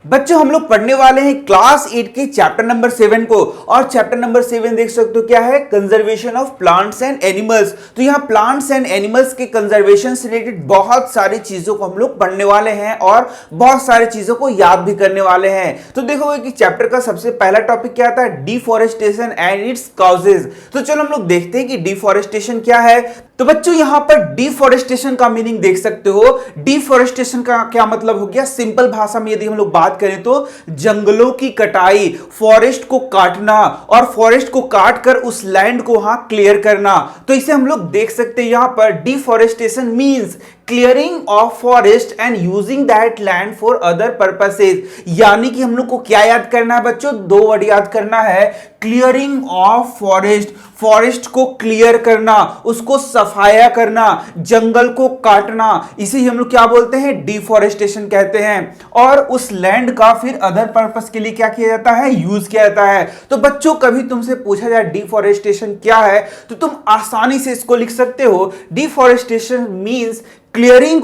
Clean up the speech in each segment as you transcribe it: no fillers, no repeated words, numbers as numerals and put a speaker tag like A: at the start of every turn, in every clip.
A: बच्चों हम लोग पढ़ने वाले हैं क्लास 8 के चैप्टर नंबर 7 को। और चैप्टर नंबर 7 देख सकते हो क्या है, conservation of plants and animals. तो यहाँ प्लांट्स एंड एनिमल्स के कंजर्वेशन से रिलेटेड बहुत सारी चीजों को हम लोग पढ़ने वाले हैं और बहुत सारी चीजों को याद भी करने वाले हैं। तो देखोगे कि चैप्टर का सबसे पहला टॉपिक क्या था, डिफॉरेस्टेशन एंड इट्स कॉजेज। तो चलो हम लोग देखते हैं कि डिफॉरेस्टेशन क्या है। तो बच्चों यहां पर डिफॉरेस्टेशन का मीनिंग देख सकते हो। डिफॉरेस्टेशन का क्या मतलब हो गया, सिंपल भाषा में यदि हम लोग बात करें तो जंगलों की कटाई, फॉरेस्ट को काटना और फॉरेस्ट को काट कर उस लैंड को वहां क्लियर करना। तो इसे हम लोग देख सकते हैं यहां पर deforestation means clearing of forest and using that land for other purposes. यानी कि हम लोग को क्या याद करना है बच्चों, दो वर्ड याद करना है, क्लियरिंग ऑफ फॉरेस्ट, फॉरेस्ट को क्लियर करना, उसको सफाया करना, जंगल को काटना, इसे हम लोग क्या बोलते हैं, डिफॉरेस्टेशन कहते हैं। और उस लैंड का फिर अदर पर्पस के लिए क्या किया जाता है, यूज किया जाता है। तो बच्चों कभी तुमसे पूछा जाए डिफॉरेस्टेशन क्या है तो तुम आसानी से इसको लिख सकते हो, deforestation means clearing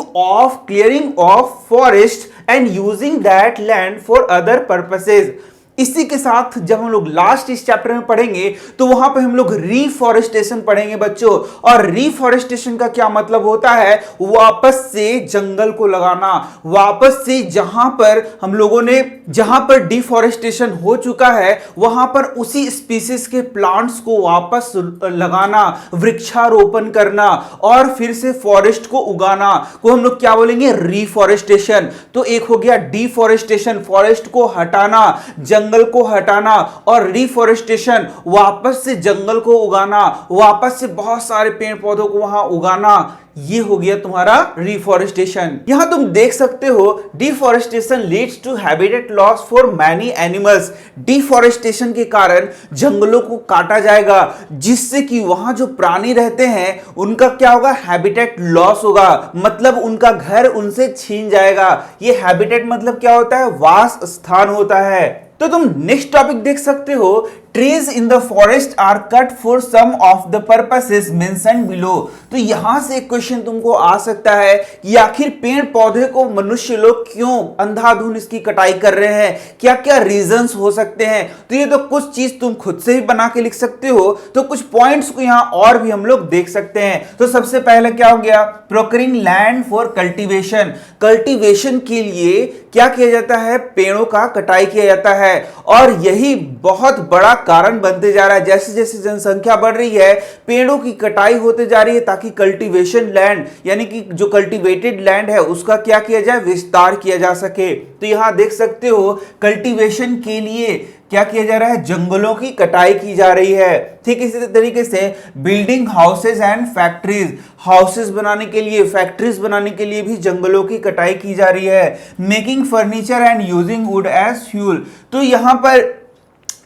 A: of forest and using that land for other purposes। इसी के साथ जब हम लोग लास्ट इस चैप्टर में पढ़ेंगे तो वहां पे हम लोग रीफॉरेस्टेशन पढ़ेंगे बच्चों। और रीफॉरेस्टेशन का क्या मतलब होता है, वापस से जंगल को लगाना, वापस से जहां पर हम लोगों ने, जहां पर डिफॉरेस्टेशन हो चुका है वहां पर उसी स्पीसीज के प्लांट्स को वापस लगाना, वृक्षारोपण करना और फिर से फॉरेस्ट को उगाना को हम लोग क्या बोलेंगे, रीफॉरेस्टेशन। तो एक हो गया डिफॉरेस्टेशन, फॉरेस्ट को हटाना, जंगल को हटाना, और रिफॉरेस्टेशन वापस से जंगल को उगाना, वापस से बहुत सारे पेड़ पौधों को वहां उगाना। ये हो गया तुम्हारा रिफॉरेस्टेशन। यहां तुम देख सकते हो deforestation leads to habitat loss for many animals. Deforestation के कारण जंगलों को काटा जाएगा जिससे कि वहां जो प्राणी रहते हैं उनका क्या होगा, हैबिटेट लॉस होगा, मतलब उनका घर उनसे छीन जाएगा। ये हैबिटेट मतलब क्या होता है, वास स्थान होता है। तो तुम नेक्स्ट टॉपिक देख सकते हो, trees in the forest are cut for some of the purposes mentioned below. तो यहां से एक क्वेश्चन तुमको आ सकता है कि आखिर पेड़ पौधे को मनुष्य लोग क्यों अंधाधुंध इसकी कटाई कर रहे हैं, क्या क्या रीजंस हो सकते हैं। तो ये तो कुछ चीज तुम खुद से ही बना के लिख सकते हो, तो कुछ पॉइंट्स को यहां और भी हम लोग देख सकते हैं। तो सबसे पहले क्या हो गया, procuring land for cultivation. Cultivation के लिए क्या किया जाता है, पेड़ों का कटाई किया जाता है और यही बहुत बड़ा कारण बनते जा रहा है। जैसे जैसे जनसंख्या बढ़ रही है पेड़ों की कटाई होते जा रही है ताकि कल्टीवेशन लैंड यानी कि जो कल्टीवेटेड लैंड है उसका क्या किया जाए, विस्तार किया जा सके। तो यहां देख सकते हो कल्टीवेशन के लिए क्या किया जा रहा है, जंगलों की कटाई की जा रही है। ठीक इसी तरीके से building houses and factories, houses बनाने के लिए, फैक्ट्रीज बनाने के लिए भी जंगलों की कटाई की जा रही है। Making furniture and using wood as fuel. तो यहां पर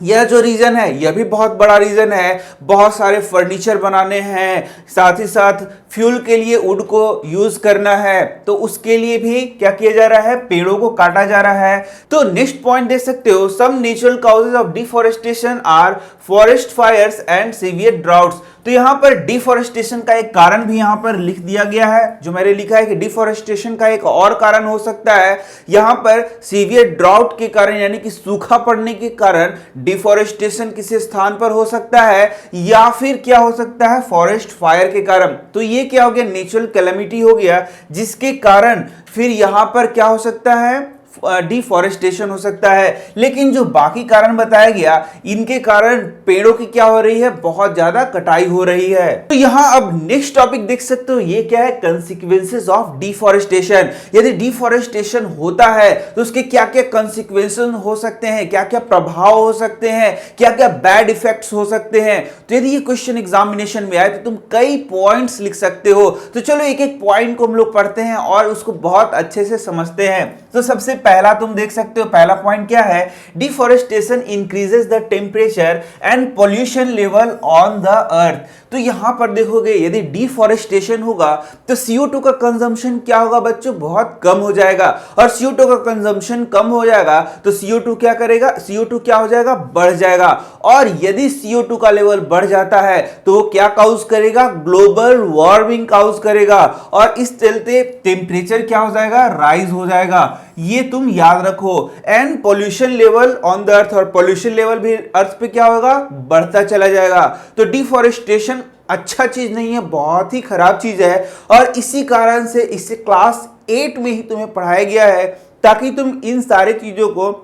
A: यह जो रीजन है यह भी बहुत बड़ा रीजन है, बहुत सारे फर्नीचर बनाने हैं, साथ ही साथ फ्यूल के लिए वुड को यूज करना है, तो उसके लिए भी क्या किया जा रहा है, पेड़ों को काटा जा रहा है। तो नेक्स्ट पॉइंट देख सकते हो, some natural causes of deforestation are forest fires and severe droughts. तो यहां पर डिफॉरेस्टेशन का एक कारण भी यहां पर लिख दिया गया है, जो मैंने लिखा है कि डिफॉरेस्टेशन का एक और कारण हो सकता है यहां पर सीवियर ड्राउट के कारण, यानी कि सूखा पड़ने के कारण डिफॉरेस्टेशन किसी स्थान पर हो सकता है, या फिर क्या हो सकता है, फॉरेस्ट फायर के कारण। तो ये क्या हो गया, नेचुरल कैलेमिटी हो गया जिसके कारण फिर यहां पर क्या हो सकता है, डिफॉरेस्टेशन हो सकता है। लेकिन जो बाकी कारण बताया गया इनके कारण पेड़ों की क्या हो रही है, बहुत ज्यादा कटाई हो रही है। तो यहां अब नेक्स्ट टॉपिक देख सकते हो, ये क्या है, कंसिक्वेंसेस ऑफ डिफॉरेस्टेशन। यदि डिफॉरेस्टेशन होता है तो उसके क्या क्या कंसिक्वेंसेस हो सकते हैं, क्या क्या प्रभाव हो सकते हैं, क्या क्या बैड इफेक्ट्स हो सकते हैं। तो यदि ये क्वेश्चन एग्जामिनेशन में आए तो तुम कई पॉइंट्स लिख सकते हो। तो चलो एक एक पॉइंट को हम लोग पढ़ते हैं और उसको बहुत अच्छे से समझते हैं। तो सबसे पहला तुम देख सकते हो, पहला पॉइंट क्या है, deforestation increases the temperature and pollution level on the अर्थ। तो यहां पर देखोगे यदि डिफॉरेस्टेशन होगा तो CO2 का कंजम्पशन क्या होगा बच्चों, बहुत कम हो जाएगा। और CO2 का कंजम्पशन कम हो जाएगा तो CO2 क्या करेगा, CO2 क्या हो जाएगा, बढ़ जाएगा। और यदि CO2 का लेवल बढ़ जाता है तो वो क्या काउज करेगा, ग्लोबल वार्मिंग काउज करेगा। और इस चलते टेम्परेचर क्या हो जाएगा, राइज हो जाएगा। ये तुम याद रखो। And pollution level on the earth, और पॉल्यूशन लेवल भी अर्थ पे क्या होगा, बढ़ता चला जाएगा। तो डिफॉरेस्टेशन अच्छा चीज नहीं है, बहुत ही खराब चीज है, और इसी कारण से इसे क्लास 8 में ही तुम्हें पढ़ाया गया है ताकि तुम इन सारे चीजों को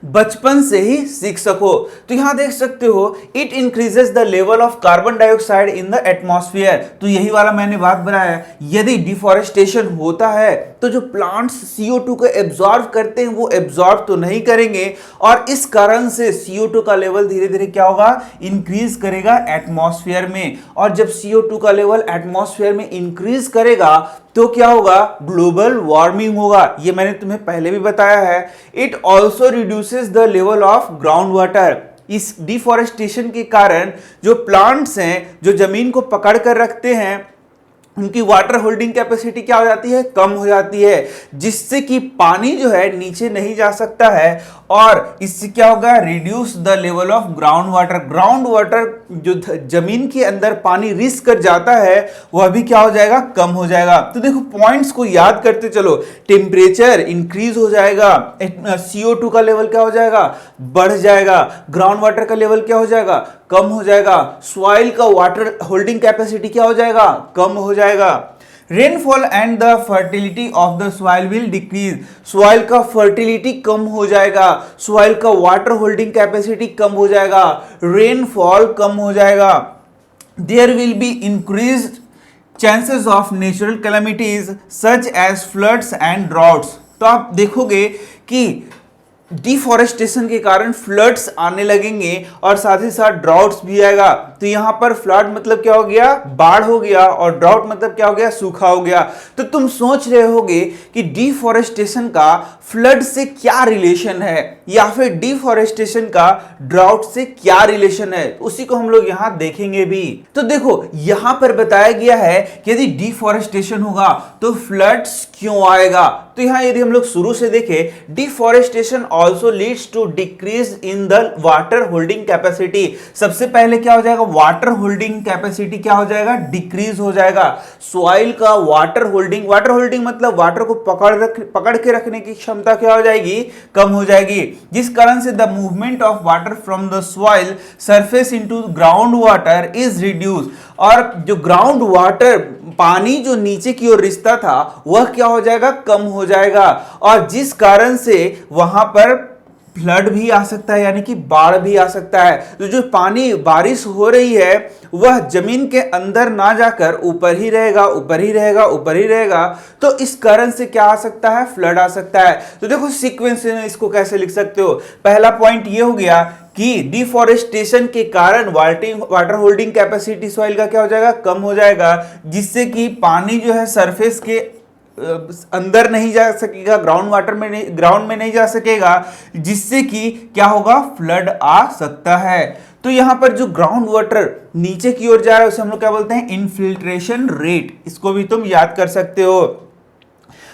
A: बचपन से ही सीख सको। तो यहां देख सकते हो, it increases the level of carbon dioxide in the atmosphere. तो यही वाला मैंने बात बनाया, यदि डिफॉरेस्टेशन होता है तो जो प्लांट्स CO2 को एब्जॉर्ब करते हैं वो एब्जॉर्ब तो नहीं करेंगे, और इस कारण से CO2 का लेवल धीरे धीरे क्या होगा, इंक्रीज करेगा एटमॉस्फेयर में। और जब CO2 का लेवल एटमॉस्फेयर में इंक्रीज करेगा तो क्या होगा, ग्लोबल वार्मिंग होगा। ये मैंने तुम्हें पहले भी बताया है। It also reduces the level of ground water. इस डिफॉरेस्टेशन के कारण जो प्लांट्स हैं, जो जमीन को पकड़ कर रखते हैं, उनकी वाटर होल्डिंग कैपेसिटी क्या हो जाती है, कम हो जाती है, जिससे कि पानी जो है नीचे नहीं जा सकता है, और इससे क्या होगा, reduce the level of ground water. Ground water जो जमीन के अंदर पानी रिस कर जाता है वह भी क्या हो जाएगा, कम हो जाएगा। तो देखो पॉइंट्स को याद करते चलो, टेम्परेचर इंक्रीज हो जाएगा, CO2 का लेवल क्या हो जाएगा, बढ़ जाएगा, ग्राउंड वाटर का लेवल क्या हो जाएगा, कम हो जाएगा, सॉइल का वाटर होल्डिंग कैपेसिटी क्या हो जाएगा, कम हो जाएगा। Rainfall and the fertility of the soil will decrease. Soil का फर्टिलिटी कम हो जाएगा, सॉइल का वाटर होल्डिंग कैपेसिटी कम हो जाएगा, रेनफॉल कम हो जाएगा। There will be increased chances of natural calamities such as floods and droughts. तो आप देखोगे कि डिफॉरेस्टेशन के कारण फ्लड्स आने लगेंगे और साथ ही साथ ड्राउट्स भी आएगा। तो यहां पर फ्लड मतलब क्या हो गया, बाढ़ हो गया, और ड्राउट मतलब क्या हो गया, सूखा हो गया। तो तुम सोच रहे होगे कि डिफॉरेस्टेशन का फ्लड से क्या रिलेशन है, या फिर डिफॉरेस्टेशन का ड्राउट से क्या रिलेशन है, उसी को हम लोग यहां देखेंगे भी। तो देखो यहां पर बताया गया है कि यदि डिफॉरेस्टेशन होगा तो फ्लड्स क्यों आएगा। तो यहां यदि हम लोग शुरू से देखें, deforestation also leads to decrease in the water holding capacity. सबसे पहले क्या हो जाएगा, वाटर होल्डिंग कैपेसिटी क्या हो जाएगा, डिक्रीज हो जाएगा। सॉइल का वाटर होल्डिंग मतलब वाटर को पकड़ के रखने की क्षमता क्या हो जाएगी, कम हो जाएगी, जिस कारण से the movement of water from the soil surface into ground water is reduce. और जो ग्राउंड वाटर, पानी जो नीचे की ओर रिश्ता था, वह क्या हो जाएगा, कम हो जाएगा, और जिस कारण से वहां पर फ्लड भी आ सकता है, यानी कि बाढ़ भी आ सकता है। तो जो पानी बारिश हो रही है वह जमीन के अंदर ना जाकर ऊपर ही रहेगा, ऊपर ही रहेगा, ऊपर ही रहेगा। तो इस कारण से क्या आ सकता है, फ्लड आ सकता है। तो देखो सीक्वेंस में इसको कैसे लिख सकते हो। पहला पॉइंट ये हो गया कि डिफॉरेस्टेशन के कारण वाटर होल्डिंग कैपेसिटी सॉइल का क्या हो जाएगा, कम हो जाएगा, जिससे कि पानी जो है सरफेस के अंदर नहीं जा सकेगा, ग्राउंड में नहीं जा सकेगा, जिससे कि क्या होगा, फ्लड आ सकता है। तो यहां पर जो ग्राउंड वाटर नीचे की ओर जा रहा है उसे हम लोग क्या बोलते हैं, इनफिल्ट्रेशन रेट। इसको भी तुम याद कर सकते हो।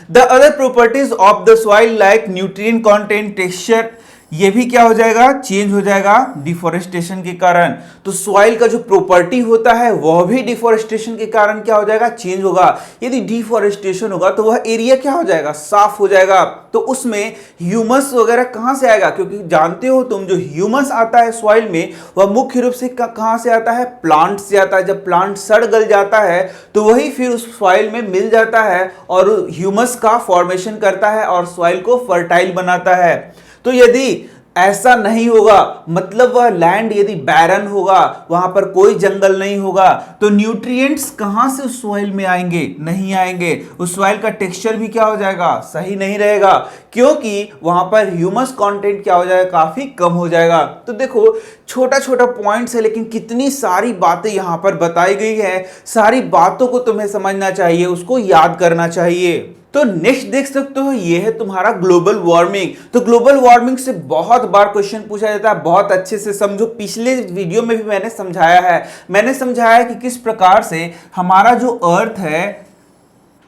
A: The other properties of the soil like nutrient content, texture, ये भी क्या हो जाएगा, चेंज हो जाएगा डिफॉरेस्टेशन के कारण। तो सॉइल का जो प्रॉपर्टी होता है वह भी डिफॉरेस्टेशन के कारण क्या हो जाएगा, चेंज होगा। यदि डिफॉरेस्टेशन होगा तो वह एरिया क्या हो जाएगा, साफ हो जाएगा। तो उसमें ह्यूमस वगैरह कहां से आएगा, क्योंकि जानते हो तुम जो ह्यूमस आता है सॉइल में वह मुख्य रूप से कहां से आता है, प्लांट से आता है। जब प्लांट सड़ गल जाता है तो वही फिर उस सॉइल में मिल जाता है और ह्यूमस का फॉर्मेशन करता है और सॉइल को फर्टाइल बनाता है। तो यदि ऐसा नहीं होगा, मतलब वह लैंड यदि बैरन होगा, वहां पर कोई जंगल नहीं होगा, तो न्यूट्रिएंट्स कहां से उस सॉइल में आएंगे, नहीं आएंगे। उस सॉइल का टेक्सचर भी क्या हो जाएगा, सही नहीं रहेगा, क्योंकि वहां पर ह्यूमस कंटेंट क्या हो जाएगा, काफी कम हो जाएगा। तो देखो छोटा छोटा पॉइंट्स है, लेकिन कितनी सारी बातें यहां पर बताई गई है। सारी बातों को तुम्हें समझना चाहिए, उसको याद करना चाहिए। तो नेक्स्ट देख सकते हो, ये है तुम्हारा ग्लोबल वार्मिंग। तो ग्लोबल वार्मिंग से बहुत बार क्वेश्चन पूछा जाता है, बहुत अच्छे से समझो। पिछले वीडियो में भी मैंने समझाया है कि किस प्रकार से हमारा जो अर्थ है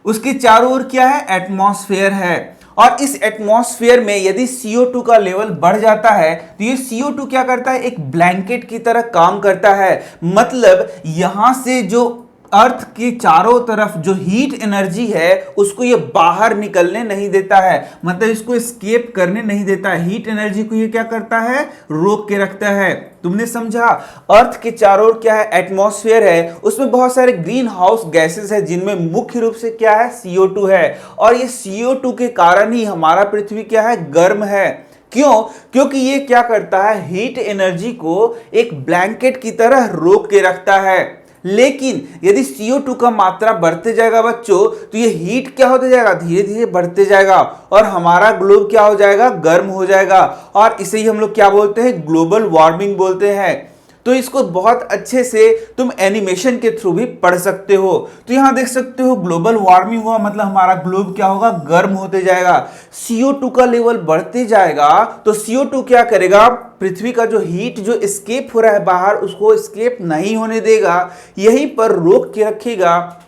A: उसके चारों ओर क्या है, एटमॉस्फेयर है, और इस एटमॉस्फेयर में यदि CO2 का लेवल बढ़ जाता है तो ये CO2 क्या करता है, एक ब्लैंकेट की तरह काम करता है। मतलब यहां से जो अर्थ के चारों तरफ जो हीट एनर्जी है उसको ये बाहर निकलने नहीं देता है, मतलब इसको एस्केप करने नहीं देता है। हीट एनर्जी को ये क्या करता है, रोक के रखता है। तुमने समझा? अर्थ के चारों ओर क्या है, एटमॉस्फेयर है, उसमें बहुत सारे ग्रीन हाउस गैसेस है जिनमें मुख्य रूप से क्या है, CO2 है। और ये CO2 के कारण ही हमारा पृथ्वी क्या है, गर्म है। क्यों? क्योंकि ये क्या करता है, हीट एनर्जी को एक ब्लैंकेट की तरह रोक के रखता है। लेकिन यदि CO2 का मात्रा बढ़ते जाएगा बच्चों, तो ये हीट क्या होते जाएगा, धीरे धीरे बढ़ते जाएगा और हमारा ग्लोब क्या हो जाएगा, गर्म हो जाएगा। और इसे ही हम लोग क्या बोलते हैं, ग्लोबल वार्मिंग बोलते हैं। तो इसको बहुत अच्छे से तुम एनिमेशन के थ्रू भी पढ़ सकते हो। तो यहां देख सकते हो ग्लोबल वार्मिंग हुआ मतलब हमारा ग्लोब क्या होगा, गर्म होते जाएगा। CO2 का लेवल बढ़ते जाएगा तो CO2 क्या करेगा, पृथ्वी का जो हीट जो एस्केप हो रहा है बाहर, उसको एस्केप नहीं होने देगा, यहीं पर रोक के रखेगा।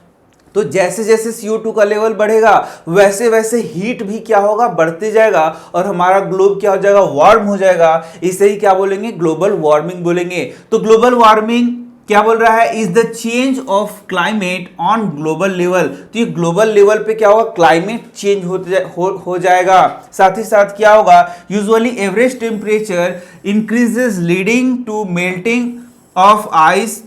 A: तो जैसे जैसे CO2 का लेवल बढ़ेगा वैसे वैसे हीट भी क्या होगा, बढ़ते जाएगा और हमारा ग्लोब क्या हो जाएगा, वार्म हो जाएगा। इसे ही क्या बोलेंगे, ग्लोबल वार्मिंग बोलेंगे। तो ग्लोबल वार्मिंग क्या बोल रहा है, is the change of climate on global level. तो ये ग्लोबल लेवल पे क्या होगा, क्लाइमेट चेंज हो जाएगा। साथ ही साथ क्या होगा, usually average temperature increases leading to melting of ice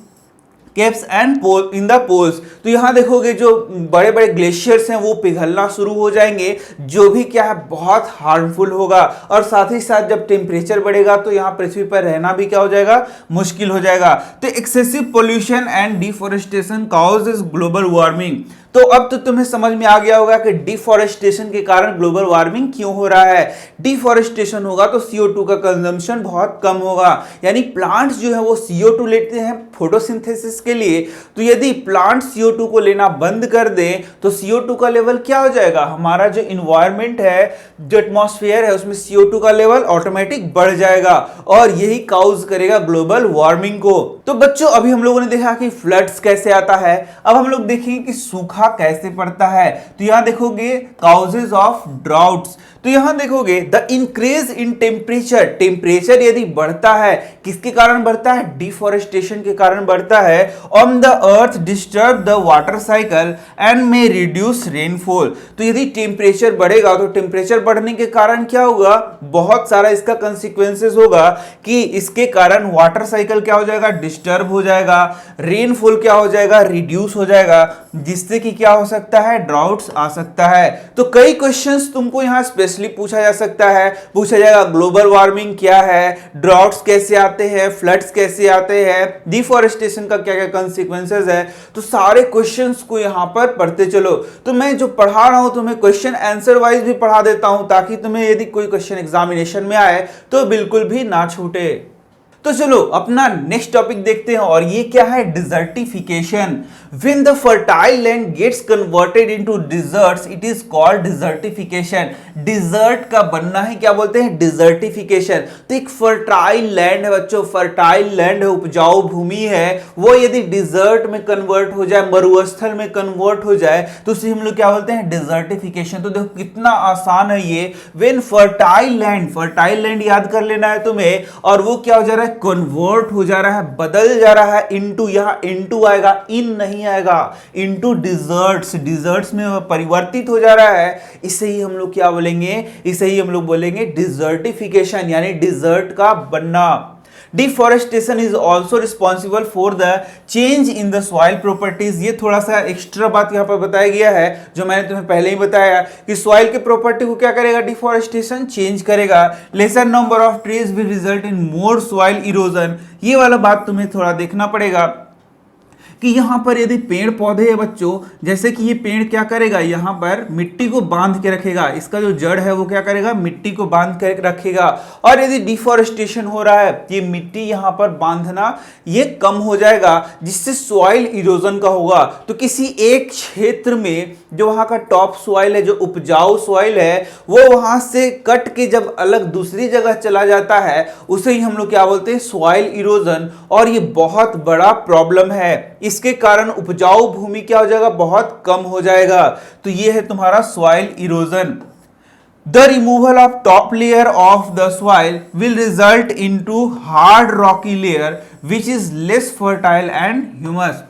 A: caps and pole in the poles. तो यहां देखोगे जो बड़े बड़े ग्लेशियर्स हैं वो पिघलना शुरू हो जाएंगे, जो भी क्या है, बहुत हार्मफुल होगा। और साथ ही साथ जब टेम्परेचर बढ़ेगा तो यहां पृथ्वी पर रहना भी क्या हो जाएगा, मुश्किल हो जाएगा। तो excessive pollution and deforestation causes global warming. तो अब तो तुम्हें समझ में आ गया होगा कि डिफोरेस्टेशन के कारण ग्लोबल वार्मिंग क्यों हो रहा है। डिफोरेस्टेशन होगा तो CO2 का कंजम्पशन बहुत कम होगा, यानी प्लांट्स जो है वो CO2 लेते हैं फोटोसिंथेसिस के लिए। तो यदि प्लांट CO2 को लेना बंद कर दें तो CO2 का लेवल क्या हो जाएगा, हमारा जो इन्वायरमेंट है, जो एटमॉस्फेयर है, उसमें CO2 का लेवल ऑटोमेटिक बढ़ जाएगा और यही काउज करेगा ग्लोबल वार्मिंग को। तो बच्चों अभी हम लोगों ने देखा कि फ्लड्स कैसे आता है, अब हम लोग देखेंगे कि सूखा कैसे पड़ता है। तो यहां देखोगे काउजेस ऑफ ड्राउट्स। तो यहां देखोगे the increase in temperature, temperature यदि बढ़ता है, किसके कारण बढ़ता है, डिफोरेस्टेशन के कारण बढ़ता है। On the earth disturb the water cycle and may reduce rainfall. तो यदि टेम्परेचर बढ़ेगा तो टेम्परेचर बढ़ने के कारण क्या होगा, बहुत सारा इसका कंसिक्वेंसेस होगा कि इसके कारण वाटर साइकिल क्या हो जाएगा, डिस्टर्ब हो जाएगा, रेनफॉल क्या हो जाएगा, रिड्यूस हो जाएगा, जिससे कि क्या हो सकता है, ड्राउट्स आ सकता है। तो कई क्वेश्चंस तुमको यहां स्पेशली पूछा जा सकता है, पूछा जाएगा ग्लोबल वार्मिंग क्या है, ड्राउट्स कैसे आते हैं, फ्लड्स कैसे आते हैं, डिफोरेस्टेशन का क्या क्या कंसिक्वेंसेस है। तो सारे क्वेश्चंस को यहां पर पढ़ते चलो। तो मैं जो पढ़ा रहा हूं तुम्हें क्वेश्चन आंसर वाइज भी पढ़ा देता हूं, ताकि तुम्हें यदि कोई क्वेश्चन एग्जामिनेशन में आए तो बिल्कुल भी ना छूटे। तो चलो अपना नेक्स्ट टॉपिक देखते हैं और ये क्या है, desertification. When the fertile land gets converted into deserts, it is called desertification. Desert का बनना है क्या बोलते हैं, डिजर्टिफिकेशन। तो एक फर्टाइल लैंड है बच्चों, फर्टाइल लैंड है, उपजाऊ भूमि है, वो यदि डिजर्ट में कन्वर्ट हो जाए, मरुस्थल में कन्वर्ट हो जाए, तो उसे हम लोग क्या बोलते हैं, डिजर्टिफिकेशन। तो देखो कितना आसान है ये। When fertile land, fertile land याद कर लेना है तुम्हें, और वो क्या हो जा रहा है, कन्वर्ट हो जा रहा है, बदल जा रहा है इनटू, यहां इनटू आएगा, इन नहीं आएगा, इनटू डिजर्ट्स, डिजर्ट्स में परिवर्तित हो जा रहा है, इसे ही हम लोग क्या बोलेंगे, इसे ही हम लोग बोलेंगे डिजर्टिफिकेशन, यानी डिजर्ट का बनना। Deforestation is also responsible for the change in the soil properties. ये थोड़ा सा एक्स्ट्रा बात यहाँ पर बताया गया है, जो मैंने तुम्हें पहले ही बताया कि सॉइल के प्रॉपर्टी को क्या करेगा, डिफॉरेस्टेशन चेंज करेगा। Laser number of trees will result in more soil erosion. ये वाला बात तुम्हें थोड़ा देखना पड़ेगा कि यहां पर यदि पेड़ पौधे हैं बच्चों, जैसे कि ये पेड़ क्या करेगा, यहां पर मिट्टी को बांध के रखेगा, इसका जो जड़ है वो क्या करेगा, मिट्टी को बांध के रखेगा। और यदि डिफॉरेस्टेशन हो रहा है, ये मिट्टी यहां पर बांधना ये कम हो जाएगा, जिससे सॉइल इरोजन का होगा। तो किसी एक क्षेत्र में जो वहां का टॉप सॉइल है, जो उपजाऊ सॉइल है, वो वहां से कट के जब अलग दूसरी जगह चला जाता है, उसे ही हम लोग क्या बोलते हैं, सॉइल इरोजन। और ये बहुत बड़ा प्रॉब्लम है, इसके कारण उपजाऊ भूमि क्या हो जाएगा, बहुत कम हो जाएगा। तो ये है तुम्हारा soil erosion. The removal of top layer of the soil will result into hard Rocky layer which is less fertile and humus.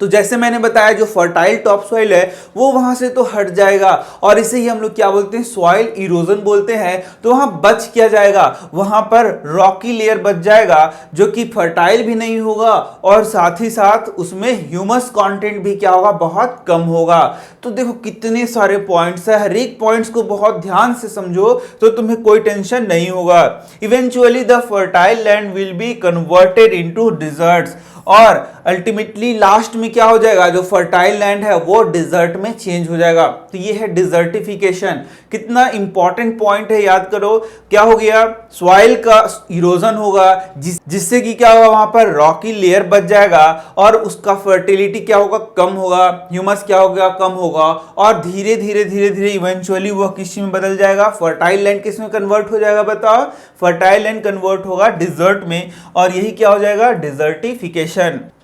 A: तो जैसे मैंने बताया जो फर्टाइल टॉप सॉइल है वो वहां से तो हट जाएगा और इसे ही हम लोग क्या बोलते हैं, सॉइल इरोजन बोलते हैं। तो वहां बच क्या जाएगा, वहां पर रॉकी लेयर बच जाएगा जो कि फर्टाइल भी नहीं होगा और साथ ही साथ उसमें ह्यूमस कंटेंट भी क्या होगा, बहुत कम होगा। तो देखो कितने सारे पॉइंट्स है, हर एक पॉइंट्स को बहुत ध्यान से समझो तो तुम्हें कोई टेंशन नहीं होगा। Eventually the fertile land will be converted into deserts और अल्टीमेटली लास्ट में क्या हो जाएगा, जो फर्टाइल लैंड है वो डिजर्ट में चेंज हो जाएगा। तो ये है डिजर्टिफिकेशन। कितना इंपॉर्टेंट पॉइंट है, याद करो। क्या हो गया, सॉइल का इरोजन होगा जिससे कि क्या होगा, वहां पर रॉकी लेयर बच जाएगा और उसका फर्टिलिटी क्या होगा, कम होगा, ह्यूमस क्या होगा, कम होगा और धीरे धीरे धीरे धीरे इवेंचुअली वह किस में बदल जाएगा, फर्टाइल लैंड किस में कन्वर्ट हो जाएगा, बताओ। फर्टाइल लैंड कन्वर्ट होगा डिजर्ट में और यही क्या हो जाएगा, डिजर्टिफिकेशन।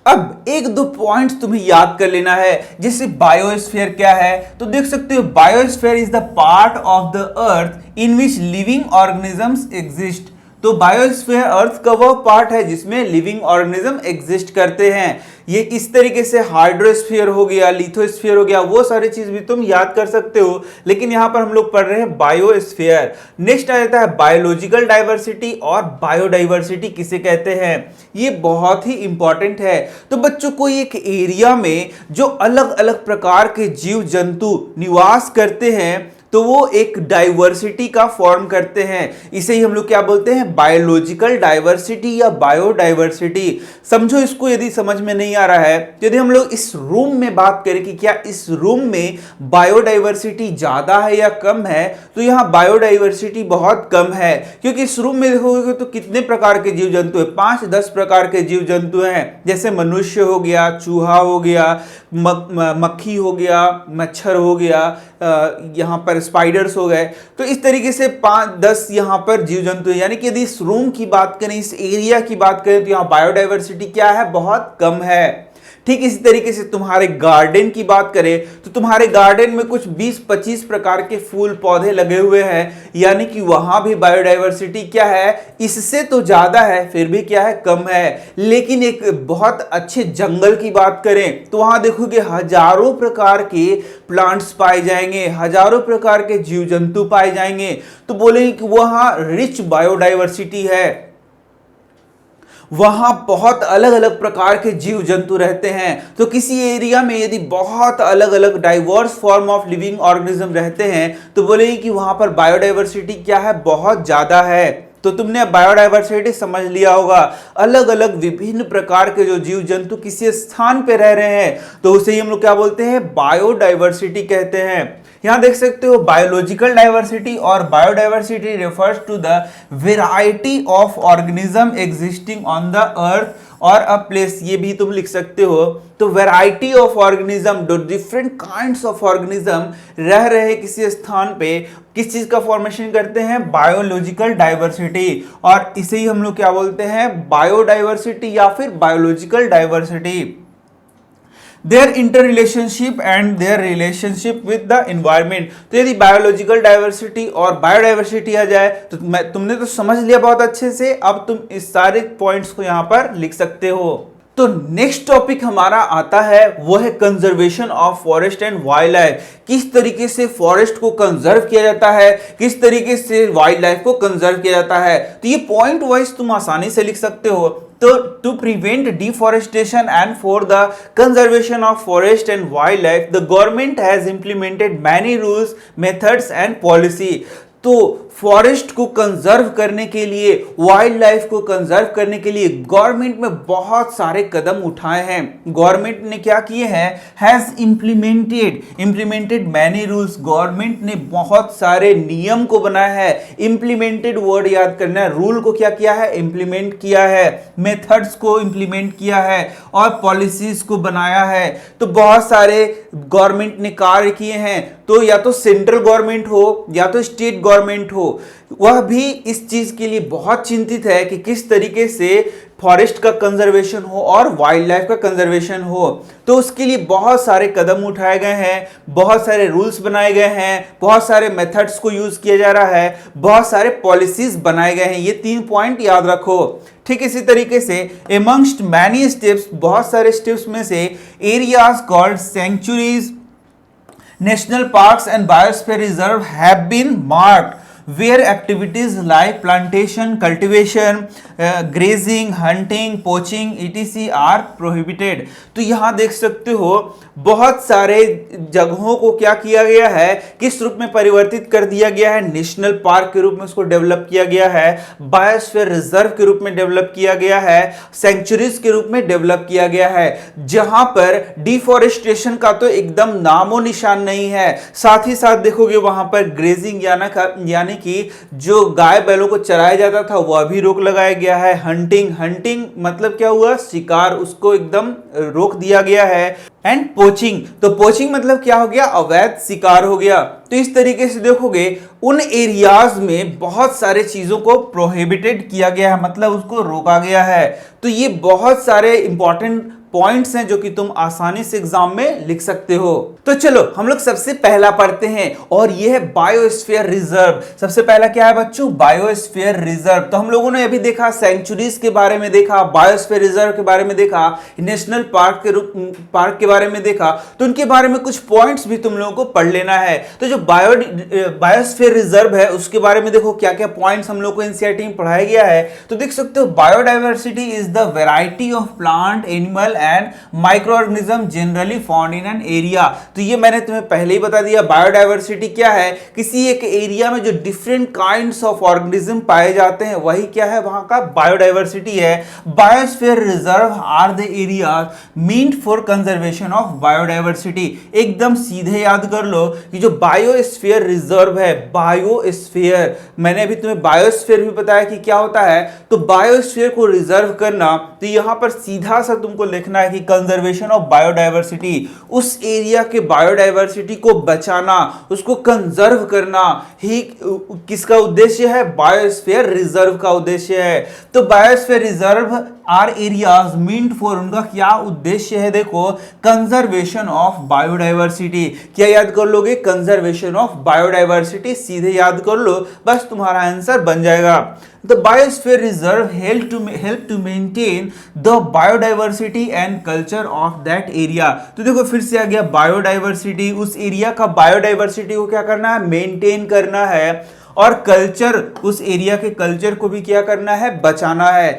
A: अब एक दो पॉइंट्स तुम्हें याद कर लेना है, जैसे बायोस्फीयर क्या है। तो देख सकते हो biosphere is the part of the earth in which living organisms exist. तो बायोस्फीयर अर्थ का वह पार्ट है जिसमें लिविंग ऑर्गेनिज्म एग्जिस्ट करते हैं। ये इस तरीके से हाइड्रोस्फीयर हो गया, लिथोस्फीयर हो गया, वो सारी चीज भी तुम याद कर सकते हो, लेकिन यहां पर हम लोग पढ़ रहे हैं बायोस्फीयर। नेक्स्ट आ जाता है बायोलॉजिकल डाइवर्सिटी और बायोडाइवर्सिटी किसे कहते हैं, ये बहुत ही इंपॉर्टेंट है। तो बच्चों को एक एरिया में जो अलग अलग प्रकार के जीव जंतु निवास करते हैं तो वो एक डाइवर्सिटी का फॉर्म करते हैं, इसे ही हम लोग क्या बोलते हैं, बायोलॉजिकल डाइवर्सिटी या बायोडाइवर्सिटी। समझो इसको, यदि समझ में नहीं आ रहा है, यदि हम लोग इस रूम में बात करें कि क्या इस रूम में बायोडाइवर्सिटी ज्यादा है या कम है, तो यहाँ बायोडाइवर्सिटी बहुत कम है, क्योंकि इस रूम में देखोगे तो कितने प्रकार के जीव जंतु है, 5-10 प्रकार के जीव जंतु हैं, जैसे मनुष्य हो गया, चूहा हो गया, मक्खी हो गया, मच्छर हो गया, यहाँ पर स्पाइडर्स हो गए। तो इस तरीके से 5-10 यहाँ पर जीव जंतु है। यानी कि यदि इस रूम की बात करें, इस एरिया की बात करें, तो यहाँ बायोडाइवर्सिटी क्या है, बहुत कम है। ठीक इसी तरीके से तुम्हारे गार्डन की बात करें तो तुम्हारे गार्डन में कुछ 20-25 प्रकार के फूल पौधे लगे हुए हैं, यानी कि वहां भी बायोडाइवर्सिटी क्या है, इससे तो ज्यादा है, फिर भी क्या है, कम है। लेकिन एक बहुत अच्छे जंगल की बात करें तो वहां देखोगे हजारों प्रकार के प्लांट्स पाए जाएंगे, हजारों प्रकार के जीव जंतु पाए जाएंगे। तो बोलेंगे कि वहां रिच बायोडाइवर्सिटी है, वहां बहुत अलग अलग प्रकार के जीव जंतु रहते हैं। तो किसी एरिया में यदि बहुत अलग अलग diverse form of living organism रहते हैं तो बोलेंगे कि वहां पर बायोडाइवर्सिटी क्या है, बहुत ज्यादा है। तो तुमने बायोडाइवर्सिटी समझ लिया होगा, अलग अलग विभिन्न प्रकार के जो जीव जंतु किसी स्थान पे रह रहे हैं तो उसे ही हम लोग क्या बोलते हैं, बायोडाइवर्सिटी कहते हैं। यहां देख सकते हो बायोलॉजिकल डाइवर्सिटी और biodiversity refers to the variety of organism existing on the earth और अ प्लेस, ये भी तुम लिख सकते हो। तो वेराइटी ऑफ ऑर्गेनिज्म, जो डिफरेंट काइंड्स ऑफ ऑर्गेनिज्म रह रहे किसी स्थान पे, किस चीज का फॉर्मेशन करते हैं, बायोलॉजिकल डाइवर्सिटी, और इसे ही हम लोग क्या बोलते हैं, बायोडाइवर्सिटी या फिर biological diversity. Their inter relationship and their relationship with the environment. तो यदि बायोलॉजिकल डाइवर्सिटी और बायोडाइवर्सिटी आ जाए तो तुमने तो समझ लिया बहुत अच्छे से। अब तुम इस सारे पॉइंट्स को यहां पर लिख सकते हो। तो नेक्स्ट टॉपिक हमारा आता है वो है conservation of forest and wild life. किस तरीके से फॉरेस्ट को कंजर्व किया जाता है, किस तरीके से वाइल्ड लाइफ को कंजर्व किया जाता है। तो ये पॉइंट वाइज तुम आसानी से लिख सकते हो। तो to prevent deforestation and for the conservation of forest and wildlife the government has implemented many rules, methods and policy. तो फॉरेस्ट को कंजर्व करने के लिए, वाइल्ड लाइफ को कंजर्व करने के लिए गवर्नमेंट में बहुत सारे कदम उठाए हैं। गवर्नमेंट ने क्या किए हैं, has implemented many rules. Government ने बहुत सारे नियम को बनाया है। इंप्लीमेंटेड वर्ड याद करना है, रूल को क्या किया है, इंप्लीमेंट किया है, मेथड्स को इंप्लीमेंट किया है और पॉलिसीज को बनाया है। तो बहुत सारे गवर्नमेंट ने कार्य किए हैं। तो या तो सेंट्रल गवर्नमेंट हो या तो स्टेट गवर्नमेंट हो, वह भी इस चीज के लिए बहुत चिंतित है कि किस तरीके से फॉरेस्ट का कंजर्वेशन हो और वाइल्ड लाइफ का कंजर्वेशन हो। तो उसके लिए बहुत सारे कदम उठाए गए हैं, बहुत सारे रूल्स बनाए गए हैं, बहुत सारे मेथड्स को यूज किया जा रहा है, बहुत सारे पॉलिसीज बनाए गए हैं। ये 3 पॉइंट याद रखो। ठीक इसी तरीके से amongst many steps, बहुत सारे स्टेप्स में से areas called sanctuaries, national parks and biosphere reserve have been marked where activities like plantation, cultivation, grazing, hunting, poaching etc are prohibited। तो यहां देख सकते हो बहुत सारे जगहों को क्या किया गया है, किस रूप में परिवर्तित कर दिया गया है, नेशनल पार्क के रूप में उसको डेवलप किया गया है, बायोस्फीयर रिजर्व के रूप में डेवलप किया गया है, सेंचुरीज के रूप में डेवलप किया गया है, जहां पर डिफॉरेस्टेशन का तो एकदम नामो निशान नहीं है। साथ ही साथ देखोगे वहां पर ग्रेजिंग यानी कि जो गाय बैलों को चराया जाता था वह भी रोक लगाया गया है। हंटिंग मतलब क्या हुआ, शिकार, उसको एकदम रोक दिया गया है। एंड पोचिंग, तो पोचिंग मतलब क्या हो गया, अवैध शिकार हो गया। तो इस तरीके से देखोगे उन एरियाज में बहुत सारे चीजों को प्रोहिबिटेड किया गया है, मतलब उसको रोका गया है। तो ये बहुत सारे इंपॉर्टेंट पॉइंट्स हैं जो कि तुम आसानी से एग्जाम में लिख सकते हो। तो चलो हम लोग सबसे पहला पढ़ते हैं और ये है बायोस्फीयर रिजर्व। सबसे पहला क्या है बच्चों, बायोस्फीयर रिजर्व। तो हम लोगों ने अभी देखा सेंचुरीज के बारे में देखा, बायोस्फीयर रिजर्व के बारे में देखा, नेशनल पार्क के बारे में देखा। तो उनके बारे में कुछ पॉइंट्स भी तुम लोगों को पढ़ लेना है। तो जो बायोस्फीयर रिजर्व है उसके बारे में देखो क्या क्या पॉइंट्स हम लोग को एनसीईआरटी में पढ़ाया गया है। तो देख सकते हो biodiversity is the variety of plant, animal and micro organism generally found in an area. तो ये मैंने तुम्हें पहले ही बता दिया, बायोडाइवर्सिटी क्या है, किसी एक एरिया में जो डिफरेंट काइंड्स ऑफ ऑर्गेनिज्म पाए जाते हैं वही क्या है, वहां का बायोडाइवर्सिटी है। Biosphere reserve are the areas meant for conservation of biodiversity. एकदम सीधे याद कर लो कि जो बायोस्फीयर रिजर्व है, बायोस्फीयर, मैंने अभी तुम्हें बायोस्फीयर भी बताया कि क्या होता है। तो बायोस्फीयर को रिजर्व करना, तो यहां पर सीधा सा तुमको लिखना है कि कंजर्वेशन ऑफ बायोडाइवर्सिटी, उस एरिया के बायोडाइवर्सिटी को बचाना, उसको कंजर्व करना ही किसका उद्देश्य है, बायोस्फीयर रिजर्व का उद्देश्य है। तो biosphere reserve are areas meant for, उनका क्या उद्देश्य है, देखो, कंजर्वेशन ऑफ बायोडाइवर्सिटी। क्या याद कर लोगे, कंजर्वेशन ऑफ बायोडाइवर्सिटी, सीधे याद कर लो, बस तुम्हारा आंसर बन जाएगा। The biosphere reserve help to maintain the biodiversity and culture of that area। तो देखो फिर से आ गया बायोडाइवर्सिटी, उस एरिया का बायोडाइवर्सिटी को क्या करना है, मेंटेन करना है, और कल्चर, उस एरिया के कल्चर को भी क्या करना है, बचाना है।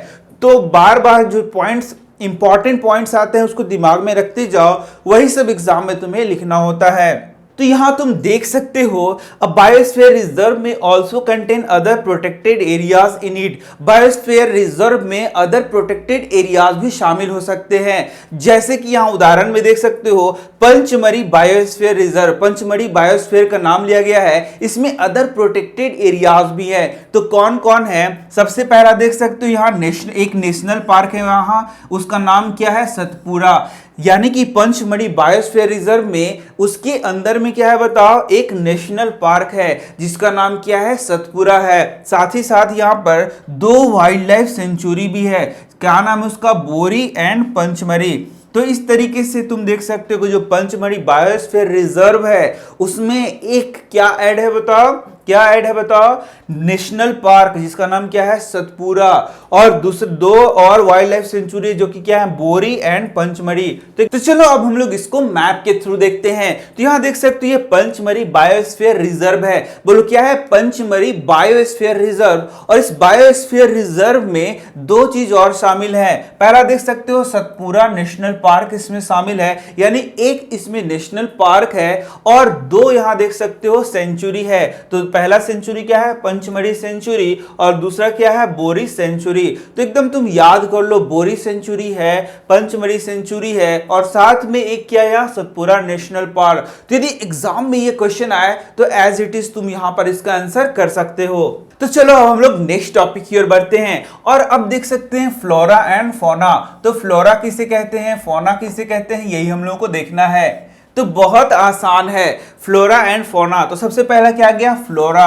A: तो बार बार जो पॉइंट्स, इंपॉर्टेंट पॉइंट्स आते हैं उसको दिमाग में रखते जाओ, वही सब एग्जाम में तुम्हें लिखना होता है। तो यहां तुम देख सकते हो अ बायोस्फीयर रिजर्व में also contain other protected areas in it. Biosphere reserve में अदर प्रोटेक्टेड एरियाज भी शामिल हो सकते हैं, जैसे कि यहां उदाहरण में देख सकते हो Pachmarhi biosphere reserve. Pachmarhi biosphere का नाम लिया गया है, इसमें अदर प्रोटेक्टेड एरियाज भी है। तो कौन कौन है, सबसे पहला देख सकते हो यहां एक नेशनल पार्क है, वहां उसका नाम क्या है, सतपुरा। यानी कि पंचमढ़ी बायोस्फीयर रिजर्व में उसके अंदर में क्या है बताओ, एक नेशनल पार्क है जिसका नाम क्या है, सतपुरा है। साथ ही साथ यहाँ पर 2 वाइल्ड लाइफ सेंचुरी भी है, क्या नाम है उसका, बोरी एंड पंचमढ़ी। तो इस तरीके से तुम देख सकते हो जो पंचमढ़ी बायोस्फीयर रिजर्व है उसमें एक क्या ऐड है बताओ, क्या ऐड है बताओ, नेशनल पार्क जिसका नाम क्या है, सतपुरा, और दूसरे 2 और वाइल्ड लाइफ सेंचुरी जो कि क्या है, बोरी एंड पंचमढ़ी। तो चलो अब हम लोग इसको मैप के थ्रू देखते हैं। तो यहां देख सकते हो ये पंचमढ़ी बायोस्फीयर रिजर्व है। बोलो क्या है, पंचमढ़ी बायोस्फीयर रिजर्व। और इस बायोस्फीयर रिजर्व में 2 चीज और शामिल है। पहला देख सकते हो सतपुरा नेशनल पार्क इसमें शामिल है, यानी एक इसमें नेशनल पार्क है और 2 यहां देख सकते हो सेंचुरी है। तो पहला सेंचुरी क्या है, पंचमढ़ी सेंचुरी, और दूसरा क्या है, बोरी सेंचुरी। तो एकदम तुम याद कर लो, बोरी सेंचुरी है, पंचमढ़ी सेंचुरी है, और साथ में एक क्या है, सतपुरा नेशनल पार्क। तो यदि एग्जाम में ये क्वेश्चन आए तो एज इट इज तुम यहां पर इसका आंसर कर सकते हो। तो चलो अब हम लोग नेक्स्ट टॉपिक की ओर बढ़ते हैं और अब देख सकते हैं फ्लोरा एंड फौना। तो फ्लोरा किसे कहते हैं, फौना किसे कहते हैं, यही हम लोगों को देखना है। तो बहुत आसान है, फ्लोरा एंड फौना। तो सबसे पहला क्या आ गया, flora.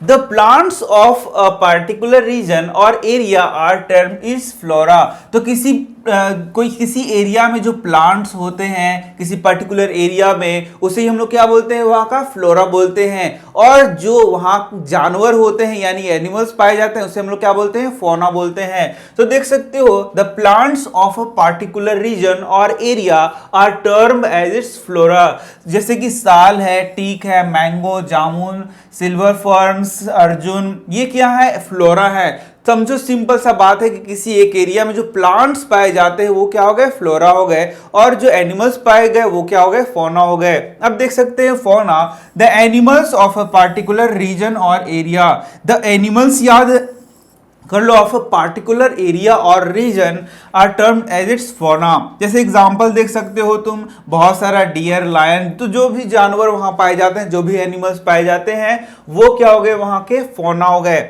A: The plants of a particular region और area are term is flora. तो किसी एरिया में जो प्लांट्स होते हैं किसी पर्टिकुलर एरिया में, उसे हम लोग क्या बोलते हैं, वहां का फ्लोरा बोलते हैं। और जो वहां जानवर होते हैं यानी एनिमल्स पाए जाते हैं उसे हम लोग क्या बोलते हैं, फौना बोलते हैं। तो देख सकते हो the plants of a particular region और area are term as its flora. जैसे कि साल है, टीक है, मैंगो, जामुन, सिल्वर फर्न्स, अर्जुन, ये क्या है, फ्लोरा है। समझो सिंपल सा बात है कि किसी एक एरिया में जो प्लांट्स पाए जाते हैं वो क्या हो गए, फ्लोरा हो गए, और जो एनिमल्स पाए गए वो क्या हो गए, फौना हो गए। अब देख सकते हैं fauna, the animals of a particular region और एरिया। द एनिमल्स याद कर लो ऑफ अ पार्टिकुलर एरिया और region are termed as its fauna. जैसे एग्जांपल देख सकते हो तुम, बहुत सारा डियर, लायन, तो जो भी जानवर वहां पाए जाते हैं, जो भी एनिमल्स पाए जाते हैं वो क्या हो गए, वहां के फौना हो गए।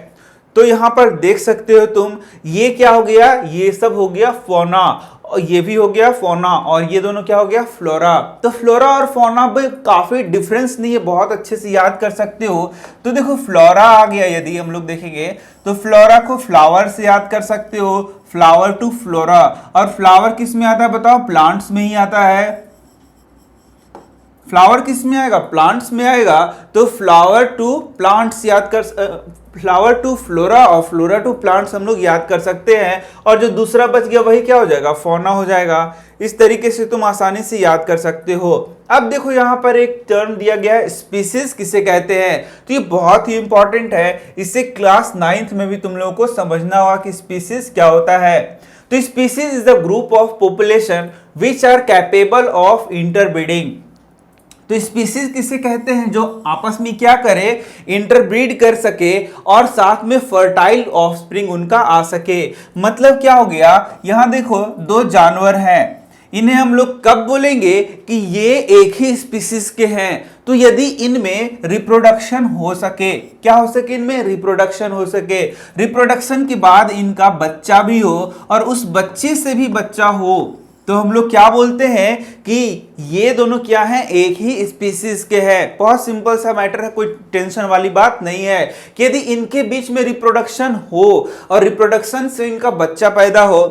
A: तो यहां पर देख सकते हो तुम, ये क्या हो गया, ये सब हो गया फौना, और ये भी हो गया फौना, और ये दोनों क्या हो गया, फ्लोरा। तो फ्लोरा और फौना में काफी डिफरेंस नहीं है, बहुत अच्छे से याद कर सकते हो। तो देखो फ्लोरा आ गया, यदि हम लोग देखेंगे तो फ्लोरा को फ्लावर से याद कर सकते हो, फ्लावर टू फ्लोरा। और फ्लावर किस में आता है बताओ, प्लांट्स में ही आता है। फ्लावर किस में आएगा, प्लांट्स में आएगा। तो फ्लावर टू प्लांट्स याद कर, फ्लावर टू फ्लोरा और फ्लोरा टू प्लांट्स हम लोग याद कर सकते हैं। और जो दूसरा बच गया वही क्या हो जाएगा, फौना हो जाएगा। इस तरीके से तुम आसानी से याद कर सकते हो। अब देखो यहाँ पर एक टर्म दिया गया है, स्पीसीज किसे कहते हैं। तो ये बहुत ही इंपॉर्टेंट है, इससे क्लास 9th में भी तुम लोगों को समझना होगा कि स्पीसीज क्या होता है। तो species is the group of population which are capable of interbreeding. तो स्पीसीज किसे कहते हैं, जो आपस में क्या करे, इंटरब्रीड कर सके और साथ में फर्टाइल ऑफस्प्रिंग उनका आ सके। मतलब क्या हो गया, यहां देखो दो जानवर हैं, इन्हें हम लोग कब बोलेंगे कि ये एक ही स्पीसीज के हैं, तो यदि इनमें रिप्रोडक्शन हो सके, क्या हो सके, इनमें रिप्रोडक्शन हो सके, रिप्रोडक्शन के बाद इनका बच्चा भी हो और उस बच्चे से भी बच्चा हो, तो हम लोग क्या बोलते हैं कि ये दोनों क्या हैं, एक ही स्पीसीज के हैं। बहुत सिंपल सा मैटर है, कोई टेंशन वाली बात नहीं है कि यदि इनके बीच में रिप्रोडक्शन हो और रिप्रोडक्शन से इनका बच्चा पैदा हो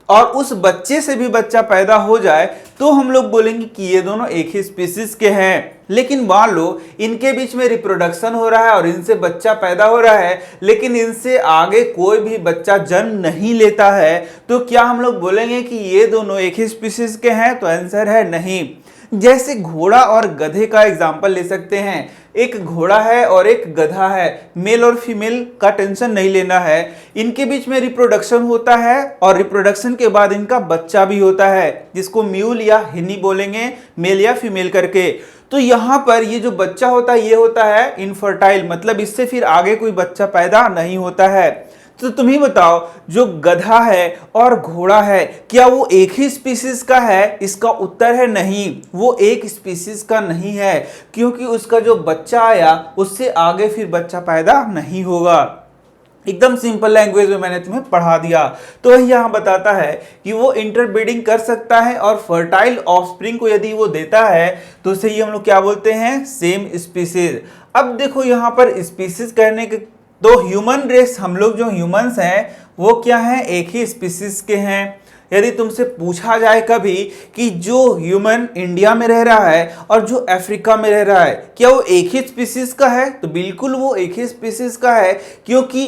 A: और उस बच्चे से भी बच्चा पैदा हो जाए तो हम लोग बोलेंगे कि ये दोनों एक ही स्पीसीज के हैं। लेकिन मान लो इनके बीच में रिप्रोडक्शन हो रहा है और इनसे बच्चा पैदा हो रहा है, लेकिन इनसे आगे कोई भी बच्चा जन्म नहीं लेता है, तो क्या हम लोग बोलेंगे कि ये दोनों एक ही स्पीसीज के हैं? तो आंसर है नहीं। जैसे घोड़ा और गधे का एग्जाम्पल ले सकते हैं, एक घोड़ा है और एक गधा है, मेल और फीमेल का टेंशन नहीं लेना है, इनके बीच में रिप्रोडक्शन होता है और रिप्रोडक्शन के बाद इनका बच्चा भी होता है, जिसको म्यूल या हिनी बोलेंगे, मेल या फीमेल करके। तो यहां पर ये जो बच्चा होता है ये होता है इनफर्टाइल, मतलब इससे फिर आगे कोई बच्चा पैदा नहीं होता है। तो तुम ही बताओ, जो गधा है और घोड़ा है क्या वो एक ही स्पीसीज का है? इसका उत्तर है नहीं, वो एक स्पीसीज का नहीं है, क्योंकि उसका जो बच्चा आया उससे आगे फिर बच्चा पैदा नहीं होगा। एकदम सिंपल लैंग्वेज में मैंने तुम्हें पढ़ा दिया। तो वही यहां बताता है कि वो इंटरब्रीडिंग कर सकता है और फर्टाइल ऑफस्प्रिंग को यदि वो देता है तो उसे ही हम लोग क्या बोलते हैं, सेम स्पीसीज। अब देखो यहां पर स्पीसीज कहने के तो ह्यूमन रेस, हम लोग जो ह्यूमंस हैं वो क्या हैं, एक ही स्पीसीज के हैं। यदि तुमसे पूछा जाए कभी कि जो ह्यूमन इंडिया में रह रहा है और जो अफ्रीका में रह रहा है क्या वो एक ही स्पीसीज का है, तो बिल्कुल वो एक ही स्पीसीज का है, क्योंकि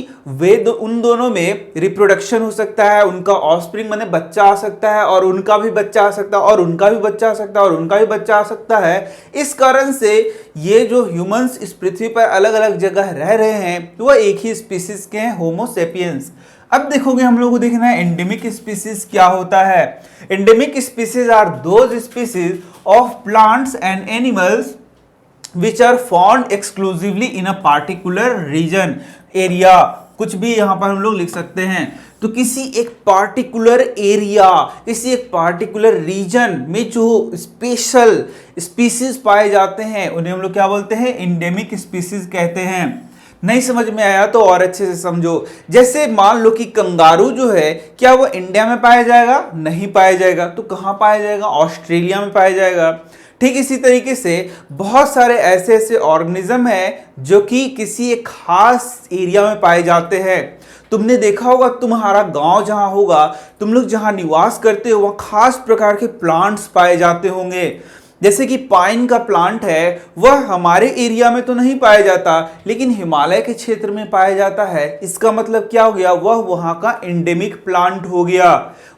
A: उन दोनों में रिप्रोडक्शन हो सकता है, उनका ऑफस्प्रिंग माने बच्चा आ सकता है और उनका भी बच्चा आ सकता है और उनका भी बच्चा आ सकता है और उनका भी बच्चा आ सकता है। इस कारण से ये जो ह्यूमंस इस पृथ्वी पर अलग अलग जगह रह रहे हैं वो एक ही स्पीसीज के हैं, होमो सेपियंस। अब देखोगे हम लोग को देखना है एंडेमिक स्पीसीज क्या होता है। Endemic species are those species of plants and animals which are found exclusively in a particular region, area, कुछ भी यहां पर हम लोग लिख सकते हैं। तो किसी एक पार्टिकुलर एरिया, किसी एक पार्टिकुलर रीजन में जो स्पेशल स्पीसीज पाए जाते हैं उन्हें हम लोग क्या बोलते हैं, एंडेमिक स्पीसीज कहते हैं। नहीं समझ में आया तो और अच्छे से समझो। जैसे मान लो कि कंगारू जो है क्या वो इंडिया में पाया जाएगा? नहीं पाया जाएगा। तो कहां पाया जाएगा? ऑस्ट्रेलिया में पाया जाएगा। ठीक इसी तरीके से बहुत सारे ऐसे ऐसे ऑर्गेनिज्म हैं जो कि किसी एक खास एरिया में पाए जाते हैं। तुमने देखा होगा, तुम्हारा गांव जहां होगा, तुम लोग जहां निवास करते हो, वहां खास प्रकार के प्लांट्स पाए जाते होंगे। जैसे कि पाइन का प्लांट है, वह हमारे एरिया में तो नहीं पाया जाता, लेकिन हिमालय के क्षेत्र में पाया जाता है। इसका मतलब क्या हो गया, वह वहां का एंडेमिक प्लांट हो गया।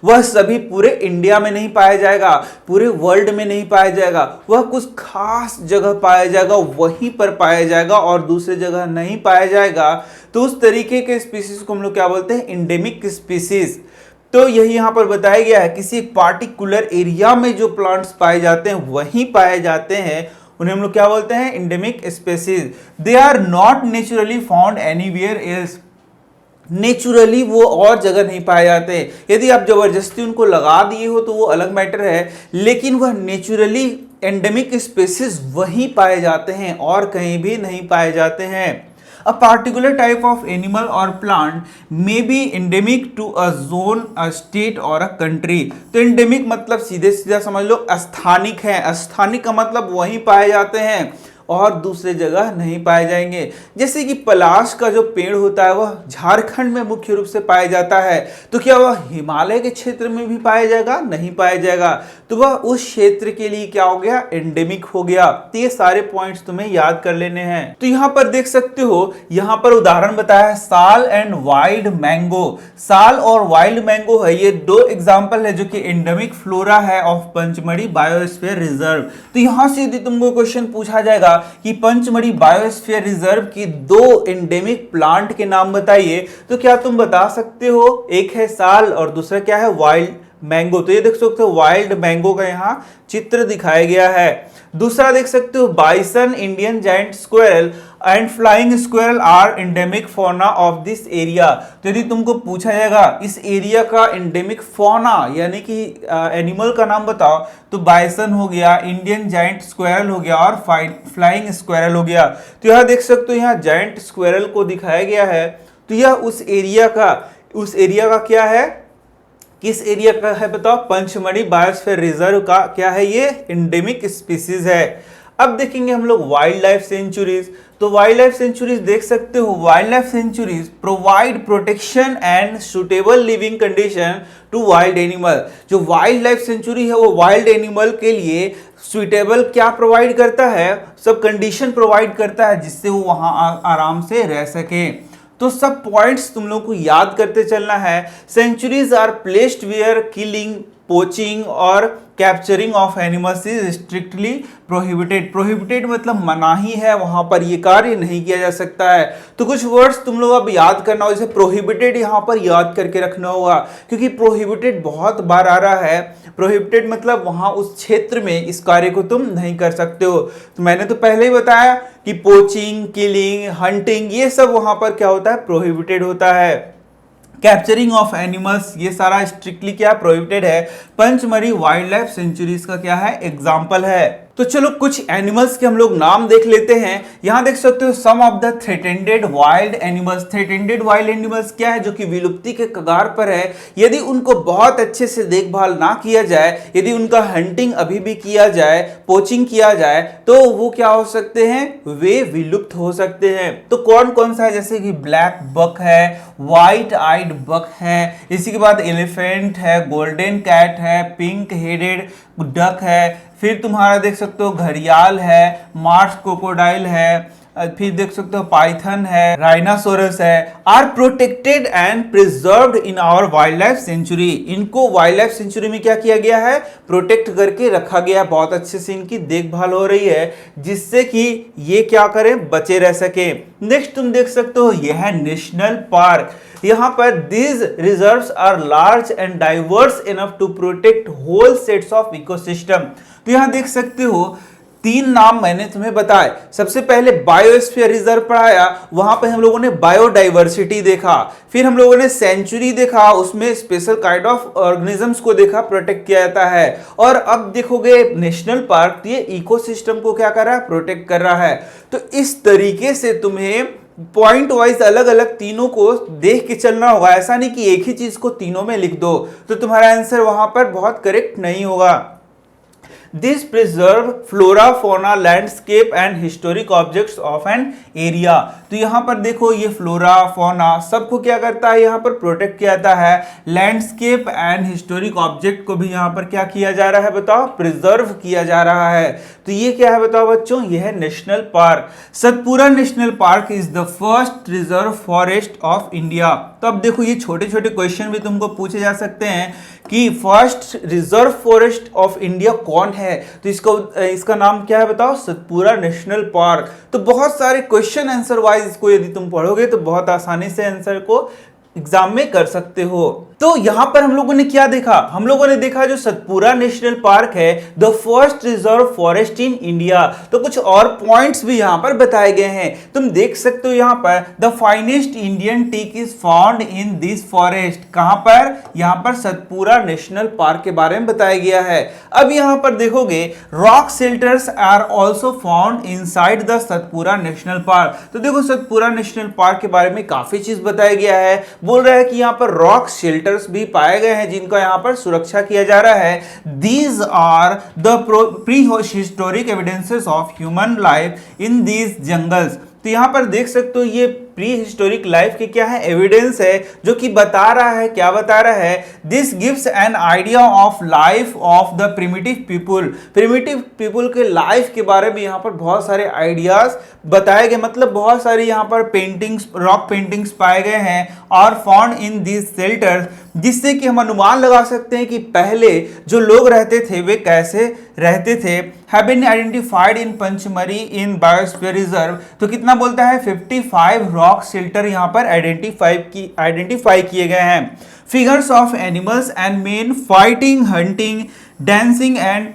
A: वह सभी पूरे इंडिया में नहीं पाया जाएगा, पूरे वर्ल्ड में नहीं पाया जाएगा, वह कुछ खास जगह पाया जाएगा, वहीं पर पाया जाएगा और दूसरी जगह नहीं पाया जाएगा। तो उस तरीके के स्पीसीज को हम लोग क्या बोलते हैं, एंडेमिक स्पीसीज। तो यही यहां पर बताया गया है, किसी एक पार्टिकुलर एरिया में जो प्लांट्स पाए जाते हैं वहीं पाए जाते हैं, उन्हें हम लोग क्या बोलते हैं, endemic species. They are not naturally found anywhere else. Naturally वो और जगह नहीं पाए जाते। यदि आप जबरदस्ती उनको लगा दिए हो तो वो अलग मैटर है, लेकिन वह नेचुरली एंडेमिक स्पीसीज वहीं पाए जाते हैं और कहीं भी नहीं पाए जाते हैं। A particular type of animal or plant may be endemic to a zone, a state or a country। तो endemic मतलब सीधे सीधा समझ लो स्थानिक है। स्थानिक का मतलब वहीं पाए जाते हैं और दूसरे जगह नहीं पाए जाएंगे। जैसे कि पलाश का जो पेड़ होता है वह झारखंड में मुख्य रूप से पाया जाता है, तो क्या वह हिमालय के क्षेत्र में भी पाया जाएगा, नहीं पाया जाएगा। तो वह उस क्षेत्र के लिए क्या हो गया, एंडेमिक हो गया। तो ये सारे पॉइंट्स तुम्हें याद कर लेने हैं। तो यहाँ पर देख सकते हो, यहाँ पर उदाहरण बताया है साल एंड वाइल्ड मैंगो। साल और वाइल्ड मैंगो है, ये दो एग्जाम्पल है जो कि एंडेमिक फ्लोरा है ऑफ पंचमढ़ी बायोस्फीयर रिजर्व। तो यहाँ से यदि तुमको क्वेश्चन पूछा जाएगा कि पंचमढ़ी बायोस्फीयर रिजर्व की दो एंडेमिक प्लांट के नाम बताइए, तो क्या तुम बता सकते हो, एक है साल और दूसरा क्या है, वाइल्ड मैंगो। तो ये देख सकते हो वाइल्ड मैंगो का यहाँ चित्र दिखाया गया है। दूसरा देख सकते हो bison, Indian giant squirrel and flying squirrel are endemic fauna of this area. तो यदि तुमको पूछा जाएगा इस एरिया का एंडेमिक फौना यानी कि एनिमल का नाम बताओ, तो बाइसन हो गया, इंडियन जायंट स्क्वेरल हो गया और फ्लाइंग स्क्वेरल हो गया। तो यहाँ देख सकते हो, यहाँ जायंट स्क्वेरल को दिखाया गया है। तो यह उस एरिया का क्या है, किस एरिया का है बताओ, पंचमढ़ी बायोस्फीयर रिजर्व का क्या है, ये एंडेमिक स्पीसीज है। अब देखेंगे हम लोग वाइल्ड लाइफ सेंचुरीज। तो वाइल्ड लाइफ सेंचुरीज देख सकते हो, wildlife sanctuaries provide protection and suitable living condition to wild animal. जो वाइल्ड लाइफ सेंचुरी है वो वाइल्ड एनिमल के लिए सुटेबल क्या प्रोवाइड करता है, सब कंडीशन प्रोवाइड करता है जिससे वो वहां आराम से रह सके। तो सब पॉइंट्स तुम लोग को याद करते चलना है। Sanctuaries are placed where killing, poaching और capturing of animals is strictly prohibited. Prohibited मतलब मनाही है, वहां पर ये कार्य नहीं किया जा सकता है। तो कुछ वर्ड्स तुम लोग अब याद करना होगा, जैसे प्रोहिबिटेड यहाँ पर याद करके रखना होगा, क्योंकि प्रोहिबिटेड बहुत बार आ रहा है। प्रोहिबिटेड मतलब वहां उस क्षेत्र में इस कार्य को तुम नहीं कर सकते हो। तो मैंने तो पहले ही बताया कि पोचिंग, किलिंग, हंटिंग ये सब वहां पर क्या होता है, प्रोहिबिटेड होता है। कैप्चरिंग ऑफ एनिमल्स ये सारा स्ट्रिक्टली क्या प्रोहिबिटेड है। पंचमढ़ी वाइल्ड लाइफ सेंचुरीज का क्या है, एग्जाम्पल है। तो चलो कुछ एनिमल्स के हम लोग नाम देख लेते हैं। यहां देख सकते हो some of the threatened wild animals. Threatened wild animals क्या है, जो कि विलुप्ति के कगार पर है। यदि उनको बहुत अच्छे से देखभाल ना किया जाए, यदि उनका हंटिंग अभी भी किया जाए, पोचिंग किया जाए, तो वो क्या हो सकते हैं, वे विलुप्त हो सकते हैं। तो कौन कौन सा है, जैसे कि ब्लैक बक है, व्हाइट आइड बक है, इसी के बाद एलिफेंट है, गोल्डन कैट है, पिंक हेडेड डक है, फिर तुम्हारा देख सकते हो घड़ियाल है, मार्स क्रोकोडाइल है, फिर देख सकते हो पाइथन है, राइनासोरस है। Are protected and preserved in our wildlife sanctuary. इनको वाइल्ड लाइफ सेंचुरी में क्या किया गया है, प्रोटेक्ट करके रखा गया है, बहुत अच्छे से इनकी देखभाल हो रही है, जिससे कि ये क्या करें, बचे रह सके। नेक्स्ट तुम देख सकते हो यह है नेशनल पार्क। यहाँ पर these reserves are large and diverse enough to protect whole sets of ecosystem. तो यहाँ देख सकते हो तीन नाम मैंने तुम्हें बताए। सबसे पहले बायोस्फीयर रिजर्व पढ़ाया, वहां पे हम लोगों ने बायोडाइवर्सिटी देखा, फिर हम लोगों ने सेंचुरी देखा, उसमें स्पेशल काइंड ऑफ ऑर्गेनिजम्स को देखा, प्रोटेक्ट किया जाता है। और अब देखोगे नेशनल पार्क, ये इकोसिस्टम को क्या कर रहा है, प्रोटेक्ट कर रहा है। तो इस तरीके से तुम्हें पॉइंट वाइज अलग अलग तीनों को देख के चलना होगा। ऐसा नहीं कि एक ही चीज को तीनों में लिख दो, तो तुम्हारा आंसर वहां पर बहुत करेक्ट नहीं होगा। This preserve flora fauna landscape and historic objects of an area. तो यहाँ पर देखो ये फ्लोरा फोना सबको क्या करता है, यहाँ पर प्रोटेक्ट किया जाता है। लैंडस्केप एंड हिस्टोरिक ऑब्जेक्ट को भी यहाँ पर क्या किया जा रहा है, बताओ, प्रिजर्व किया जा रहा है। तो ये क्या है बताओ बच्चों, ये है national park. Satpura national park is the first reserve forest of India. तो अब देखो ये छोटे छोटे क्वेश्चन भी तुमको पूछे जा सकते हैं कि first reserve forest of India कौन है, तो इसका नाम क्या है बताओ, सतपुरा नेशनल पार्क। तो बहुत सारे क्वेश्चन आंसर वाइज इसको यदि तुम पढ़ोगे तो बहुत आसानी से आंसर को एग्जाम में कर सकते हो। तो यहां पर हम लोगों ने क्या देखा, हम लोगों ने देखा जो सतपुरा नेशनल पार्क है the first reserve forest in India. तो कुछ और पॉइंट्स भी यहां पर बताए गए हैं, तुम देख सकते हो यहां पर the finest Indian teak is found in this forest. कहां पर, यहां पर सतपुरा नेशनल पार्क के बारे में बताया गया है। अब यहां पर देखोगे rock shelters are also found inside the Satpura national park. तो देखो सतपुरा नेशनल पार्क के बारे में काफी चीज बताया गया है, बोल रहा है कि यहां पर रॉक शेल्टर्स भी पाए गए हैं जिनका यहां पर सुरक्षा किया जा रहा है। These are the prehistoric evidences of human life in these jungles. तो यहां पर देख सकते हो ये प्री हिस्टोरिक लाइफ के क्या है, एविडेंस है, जो कि बता रहा है, क्या बता रहा है, this gives an idea of life of the primitive people. Primitive people के लाइफ के बारे में यहाँ पर बहुत सारे आइडियाज बताए गए, मतलब बहुत सारे यहाँ पर पेंटिंग्स, रॉक पेंटिंग्स पाए गए हैं और फाउंड इन दिस शेल्टर्स, जिससे कि हम अनुमान लगा सकते हैं कि पहले जो लोग रहते थे वे कैसे रहते थे। Have been identified in Pachmarhi in biosphere reserve. तो कितना बोलता है, 55 रॉक शेल्टर यहाँ पर आइडेंटिफाई किए गए हैं। Figures of animals and men fighting, hunting, dancing and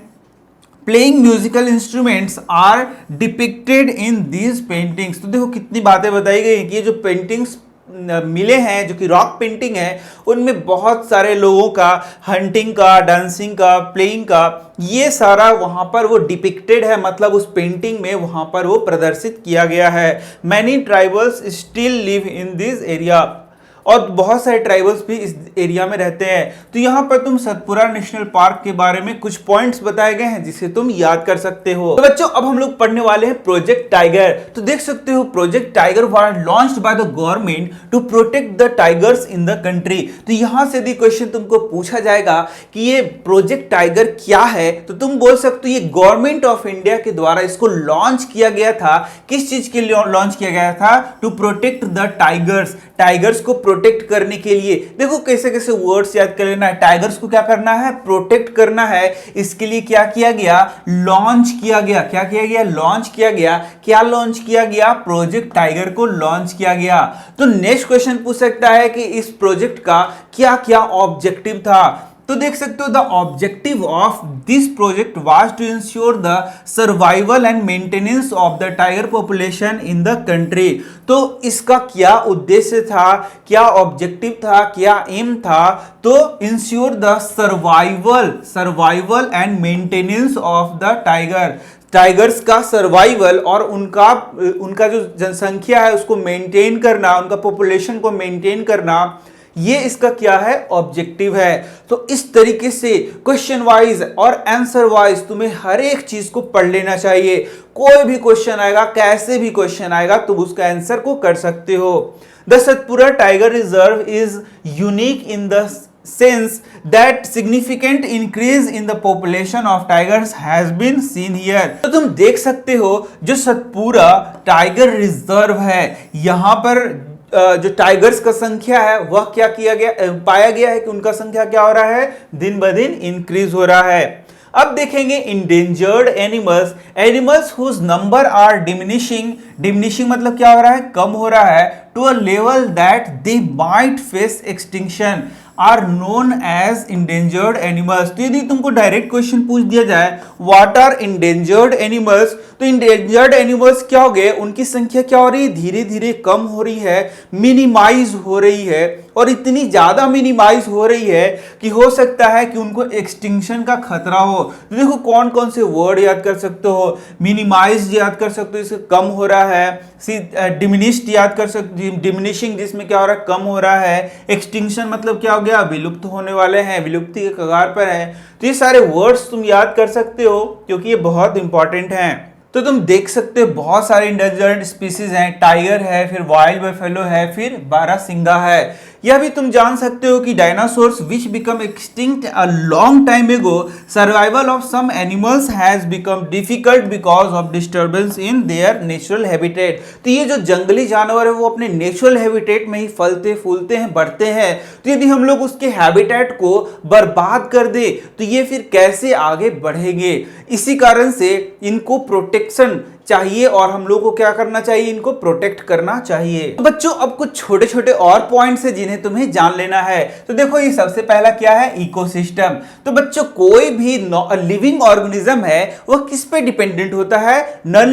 A: playing musical instruments are depicted in these paintings. तो देखो कितनी बातें बताई गई कि ये जो पेंटिंग्स मिले हैं जो कि रॉक पेंटिंग है, उनमें बहुत सारे लोगों का हंटिंग का, डांसिंग का, प्लेइंग का, ये सारा वहां पर वो डिपिक्टेड है, मतलब उस पेंटिंग में वहां पर वो प्रदर्शित किया गया है। Many tribals still live in this area, और बहुत सारे ट्राइबल्स भी इस एरिया में रहते हैं। तो यहाँ पर तुम सतपुरा नेशनल पार्क के बारे में कुछ पॉइंट्स बताए गए हैं जिसे तुम याद कर सकते हो। तो बच्चों अब हम लोग पढ़ने वाले हैं प्रोजेक्ट टाइगर। तो देख सकते हो Project Tiger was launched by the government to protect the tigers in the country. तो यहां से भी क्वेश्चन तुमको पूछा जाएगा कि ये प्रोजेक्ट टाइगर क्या है, तो तुम बोल सकते हो ये गवर्नमेंट ऑफ इंडिया के द्वारा इसको लॉन्च किया गया था। किस चीज के लिए लॉन्च किया गया था, to protect the tigers, tigers को प्रोटेक्ट करने के लिए। देखो कैसे कैसे वर्ड्स याद कर लेना है, टाइगर्स को क्या करना है, प्रोटेक्ट करना है, इसके लिए क्या किया गया, लॉन्च किया गया। क्या किया गया, लॉन्च किया गया। क्या लॉन्च किया गया, प्रोजेक्ट टाइगर को लॉन्च किया गया। तो नेक्स्ट क्वेश्चन पूछ सकता है कि इस प्रोजेक्ट का क्या क्या ऑब्जेक्टिव था। तो देख सकते हो the objective of this project was to ensure the survival and maintenance of the tiger population in the country. तो इसका क्या उद्देश्य था, क्या ऑब्जेक्टिव था, क्या एम था, तो ensure the survival and maintenance of the tiger, tigers का सर्वाइवल और उनका जो जनसंख्या है उसको मेंटेन करना, उनका पॉपुलेशन को मेंटेन करना, ये इसका क्या है, ऑब्जेक्टिव है। तो इस तरीके से क्वेश्चन वाइज और आंसर वाइज तुम्हें हर एक चीज को पढ़ लेना चाहिए। कोई भी क्वेश्चन आएगा, कैसे भी क्वेश्चन आएगा, तुम उसका आंसर को कर सकते हो। The Satpura tiger reserve is unique in the sense that significant increase in the population of tigers has been seen here। तो तुम देख सकते हो जो सतपुरा टाइगर रिजर्व है, यहां पर जो टाइगर्स का संख्या है वह क्या किया गया, पाया गया है कि उनका संख्या क्या हो रहा है, दिन ब दिन इंक्रीज हो रहा है। अब देखेंगे endangered animals, animals whose number are diminishing, diminishing मतलब क्या हो रहा है, कम हो रहा है, to a level that they might face extinction are known as endangered animals. तो यदि तुमको डायरेक्ट क्वेश्चन पूछ दिया जाए व्हाट आर इंडेंजर्ड एनिमल्स, तो इंडेंजर्ड एनिमल्स क्या हो गए, उनकी संख्या क्या हो रही है, धीरे धीरे कम हो रही है, मिनिमाइज हो रही है, और इतनी ज्यादा मिनिमाइज हो रही है कि हो सकता है कि उनको एक्सटिंक्शन का खतरा हो। तो देखो कौन कौन से वर्ड याद कर सकते हो, मिनिमाइज याद कर सकते हो, इससे कम हो रहा है, डिमिनिश्ड याद कर सकते, डिमिनिशिंग जिसमें क्या हो रहा है, कम हो रहा है, एक्सटिंक्शन मतलब क्या हो गया, विलुप्त होने वाले हैं, विलुप्ति के कगार पर है। तो ये सारे वर्ड्स तुम याद कर सकते हो क्योंकि ये बहुत इंपॉर्टेंट हैं। तो तुम देख सकते हो बहुत सारे इंडेंजर्ड स्पीसीज हैं, टाइगर है, फिर वाइल्ड बफेलो है, फिर बारहसिंगा है। यह भी तुम जान सकते हो कि dinosaurs which become extinct a long time ago, survival of some animals has become difficult because of disturbance in their natural habitat. तो ये जो जंगली जानवर है वो अपने नेचुरल हैबिटेट में ही फलते फूलते हैं, बढ़ते हैं। तो यदि हम लोग उसके हैबिटेट को बर्बाद कर दे तो ये फिर कैसे आगे बढ़ेंगे। इसी कारण से इनको प्रोटेक्शन चाहिए और हम लोग को क्या करना चाहिए, इनको प्रोटेक्ट करना चाहिए। तो बच्चों अब कुछ छोटे छोटे और पॉइंट्स है जिन्हें तुम्हें जान लेना है। तो देखो ये सबसे पहला क्या है, इकोसिस्टम। तो बच्चों कोई भी लिविंग ऑर्गेनिज्म है वह किस पे डिपेंडेंट होता है, नॉन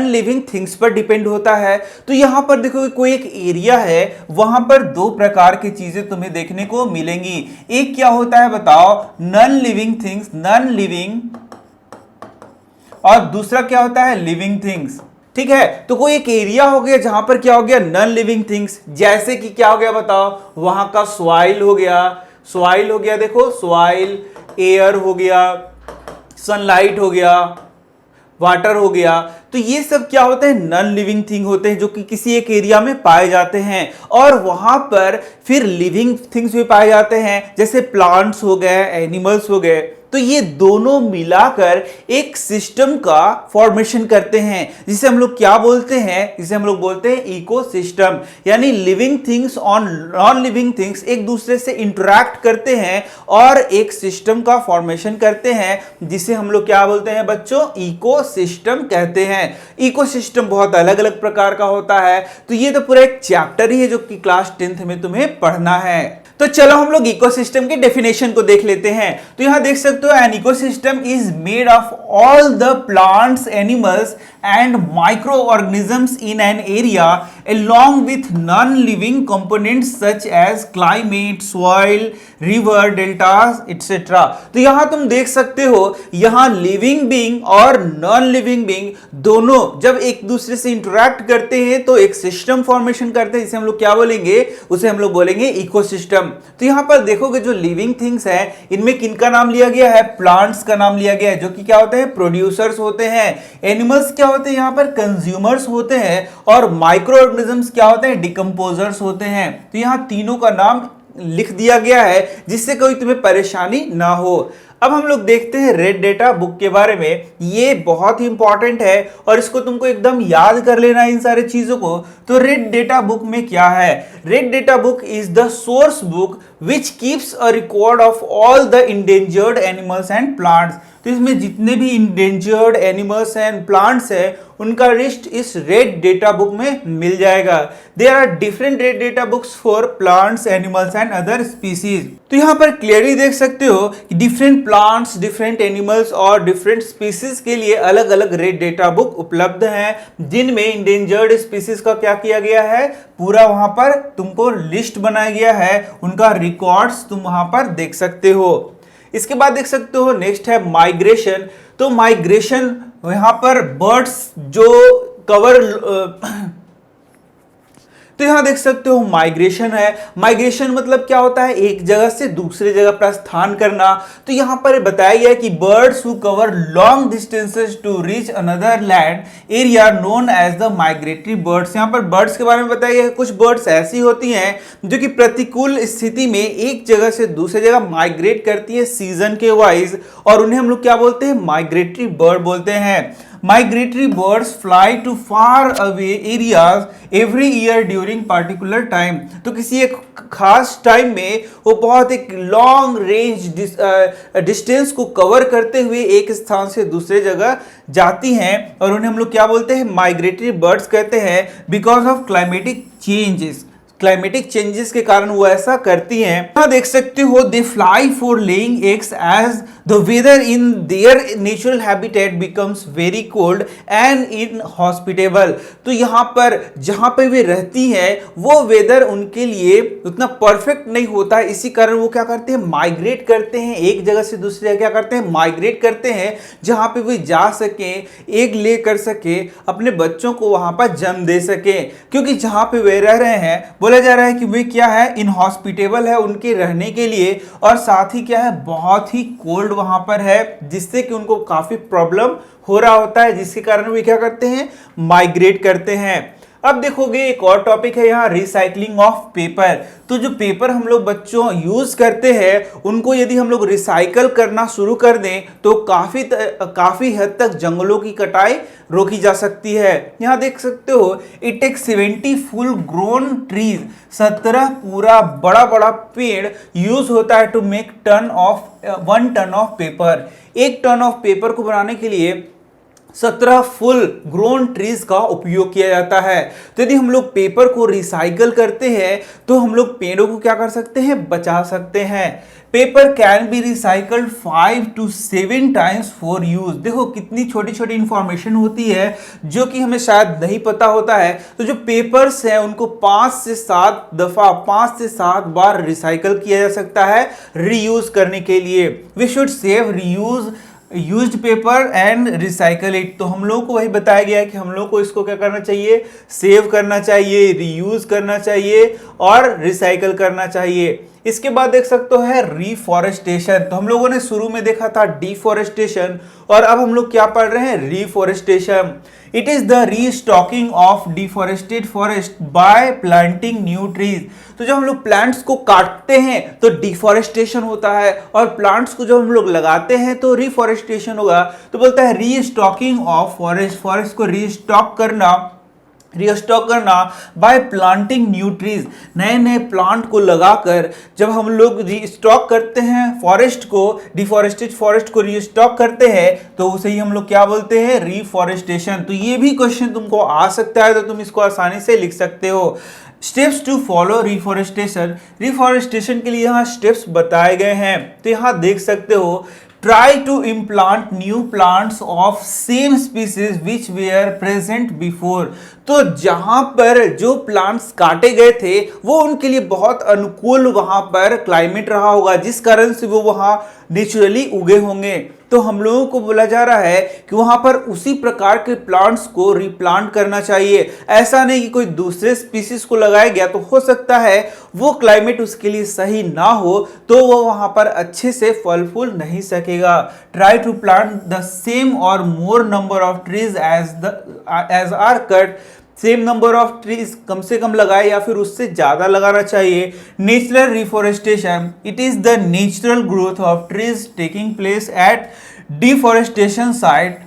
A: लिविंग थिंग्स पर डिपेंड होता है। तो यहां पर देखो कोई एक एरिया है, वहां पर दो प्रकार की चीजें तुम्हें देखने को मिलेंगी। एक क्या होता है बताओ, non living things, non living, और दूसरा क्या होता है, लिविंग थिंग्स। ठीक है, तो कोई एक एरिया हो गया जहां पर क्या हो गया, नॉन लिविंग थिंग्स, जैसे कि क्या हो गया बताओ, वहां का सॉइल हो गया, सॉइल हो गया, देखो सॉइल, एयर हो गया, सनलाइट हो गया, वाटर हो गया। तो ये सब क्या होते हैं, नॉन लिविंग थिंग होते हैं जो कि किसी एक एरिया में पाए जाते हैं। और वहां पर फिर लिविंग थिंग्स भी पाए जाते हैं, जैसे प्लांट्स हो गए, एनिमल्स हो गए। तो ये दोनों मिलाकर एक सिस्टम का फॉर्मेशन करते हैं जिसे हम लोग क्या बोलते हैं, जिसे हम लोग बोलते हैं इकोसिस्टम। यानी लिविंग थिंग्स और नॉन लिविंग थिंग्स एक दूसरे से इंटरैक्ट करते हैं और एक सिस्टम का फॉर्मेशन करते हैं जिसे हम लोग क्या बोलते हैं बच्चों, इकोसिस्टम कहते हैं। इकोसिस्टम बहुत अलग अलग प्रकार का होता है। तो ये तो पूरा एक चैप्टर ही है जो कि क्लास 10th में तुम्हें पढ़ना है। तो चलो हम लोग इकोसिस्टम के डेफिनेशन को देख लेते हैं। तो यहां देख सकते हो, an ecosystem is made of all the plants, animals and micro organisms in an area along with non-living components such as climate, soil, river, deltas, etc. तो यहां तुम देख सकते हो, यहां लिविंग बीइंग और नॉन लिविंग बीइंग दोनों जब एक दूसरे से इंटरैक्ट करते हैं तो एक सिस्टम फॉर्मेशन करते हैं, जिसे हम लोग क्या बोलेंगे, उसे हम लोग बोलेंगे इकोसिस्टम। तो यहां पर देखोगे जो लिविंग थिंग्स हैं इनमें किनका नाम लिया गया है, प्लांट्स का नाम लिया गया है जो कि क्या होते हैं, प्रोड्यूसर्स होते हैं। एनिमल्स क्या होते हैं, यहां पर कंज्यूमर्स होते हैं। और माइक्रो ऑर्गेनिजम्स क्या होते हैं, डिकम्पोजर्स होते हैं। तो यहां तीनों का नाम लिख दिया गया है जिससे कोई तुम्हें परेशानी ना हो। अब हम लोग देखते हैं रेड डेटा बुक के बारे में। ये बहुत ही इंपॉर्टेंट है और इसको तुमको एकदम याद कर लेना इन सारे चीजों को। तो रेड डेटा बुक में क्या है, red data book is the source book which keeps a record of all the endangered animals and plants. तो इसमें जितने भी इंडेंजर्ड एनिमल्स एंड प्लांट्स है उनका लिस्ट इस रेड डेटा बुक में मिल जाएगा। There are different red data books for plants, animals and other species. तो यहां पर क्लियरली देख सकते हो कि डिफरेंट प्लांट्स, डिफरेंट एनिमल्स और डिफरेंट स्पीसीज के लिए अलग अलग रेड डेटा बुक उपलब्ध हैं, जिनमें इंडेंजर्ड स्पीसीज का क्या किया गया है, पूरा वहां पर तुमको लिस्ट बनाया गया है, उनका रिकॉर्ड्स तुम वहां पर देख सकते हो। इसके बाद देख सकते हो नेक्स्ट है माइग्रेशन। तो माइग्रेशन यहां पर बर्ड्स जो कवर तो यहां देख सकते हो माइग्रेशन है। माइग्रेशन मतलब क्या होता है, एक जगह से दूसरे जगह प्रस्थान करना। तो यहां पर बताया गया कि birds who cover long distances to reach another land area known as the migratory birds. यहां पर बर्ड्स के बारे में बताया गया, कुछ बर्ड्स ऐसी होती हैं जो कि प्रतिकूल स्थिति में एक जगह से दूसरी जगह माइग्रेट करती है सीजन के वाइज, और उन्हें हम लोग क्या बोलते हैं, माइग्रेटरी बर्ड बोलते हैं। Migratory birds fly to far away areas every year during particular time. तो किसी एक खास टाइम में वो बहुत एक लॉन्ग रेंज डिस्टेंस को कवर करते हुए एक स्थान से दूसरे जगह जाती हैं, और उन्हें हम लोग क्या बोलते हैं, माइग्रेटरी बर्ड्स कहते हैं। Because of climatic changes, climatic changes के कारण वो ऐसा करती हैं। यहाँ देख सकते हो they fly for laying eggs as the weather in their natural habitat becomes very cold and inhospitable. तो यहाँ पर जहाँ पे वे रहती हैं वो वेदर उनके लिए उतना परफेक्ट नहीं होता है, इसी कारण वो क्या करते हैं, माइग्रेट करते हैं, एक जगह से दूसरी जगह क्या करते हैं, माइग्रेट करते हैं, जहाँ पे वे जा सके, एग ले कर सके, अपने बच्चों को वहां पर जन्म दे सके। क्योंकि जहाँ पे वे रह रहे हैं बोला जा रहा है कि वे क्या है, इनहॉस्पिटेबल है उनके रहने के लिए, और साथ ही क्या है, बहुत ही कोल्ड वहां पर है, जिससे कि उनको काफी प्रॉब्लम हो रहा होता है, जिसके कारण वे क्या करते हैं, माइग्रेट करते हैं। अब देखोगे एक और टॉपिक है यहाँ, रिसाइकलिंग ऑफ पेपर। तो जो पेपर हम लोग बच्चों यूज करते हैं उनको यदि हम लोग रिसाइकल करना शुरू कर दें तो काफी हद तक जंगलों की कटाई रोकी जा सकती है। यहाँ देख सकते हो it take 70 full grown trees, 17 पूरा बड़ा बड़ा पेड़ यूज होता है to make 1 ton of paper. 1 ton of paper को बनाने के लिए 17 फुल ग्रोन ट्रीज का उपयोग किया जाता है। तो यदि हम लोग पेपर को रिसाइकल करते हैं तो हम लोग पेड़ों को क्या कर सकते हैं, बचा सकते हैं। Paper can be recycled 5 to 7 times for use. देखो कितनी छोटी छोटी इंफॉर्मेशन होती है जो कि हमें शायद नहीं पता होता है। तो जो पेपर्स हैं उनको 5 से 7 दफा 5 से 7 बार रिसाइकल किया जा सकता है रीयूज करने के लिए। We should save reuse used paper and recycle it. तो हम लोगों को वही बताया गया है कि हम लोग को इसको क्या करना चाहिए, सेव करना चाहिए, रीयूज करना चाहिए और रिसाइकल करना चाहिए। इसके बाद देख सकते हो है रीफॉरेस्टेशन। तो हम लोगों ने शुरू में देखा था डिफॉरेस्टेशन और अब हम लोग क्या पढ़ रहे हैं, reforestation. It is the restocking of deforested forest by planting new trees. तो जब हम लोग प्लांट्स को काटते हैं तो डिफॉरेस्टेशन होता है और प्लांट्स को जब हम लोग लगाते हैं तो रीफॉरेस्टेशन होगा। तो बोलता है रीस्टॉकिंग ऑफ फॉरेस्ट, फॉरेस्ट को रीस्टॉक करना बाय प्लांटिंग न्यू ट्रीज, नए नए प्लांट को लगाकर जब हम लोग रीस्टॉक करते हैं फॉरेस्ट को, डिफॉरेस्टेड फॉरेस्ट को रीस्टॉक करते हैं तो उसे ही हम लोग क्या बोलते हैं, रीफॉरेस्टेशन। तो ये भी क्वेश्चन तुमको आ सकता है तो तुम इसको आसानी से लिख सकते हो। Steps to follow reforestation, reforestation के लिए यहाँ स्टेप्स बताए गए हैं। तो यहाँ देख सकते हो try to implant new plants of same species which were present before। तो जहां पर जो प्लांट्स काटे गए थे वो उनके लिए बहुत अनुकूल वहां पर क्लाइमेट रहा होगा, जिस कारण से वो वहां नेचुरली उगे होंगे। तो हम लोगों को बोला जा रहा है कि वहां पर उसी प्रकार के प्लांट्स को रिप्लांट करना चाहिए। ऐसा नहीं कि कोई दूसरे स्पीसीज को लगाया गया तो हो सकता है वो क्लाइमेट उसके लिए सही ना हो तो वो वहां पर अच्छे से फल फूल नहीं सकेगा। Try to plant the same or more number of trees as are cut, same number of trees कम से कम लगाए या फिर उससे ज्यादा लगाना चाहिए। Natural reforestation, it is the natural growth of trees taking place at deforestation site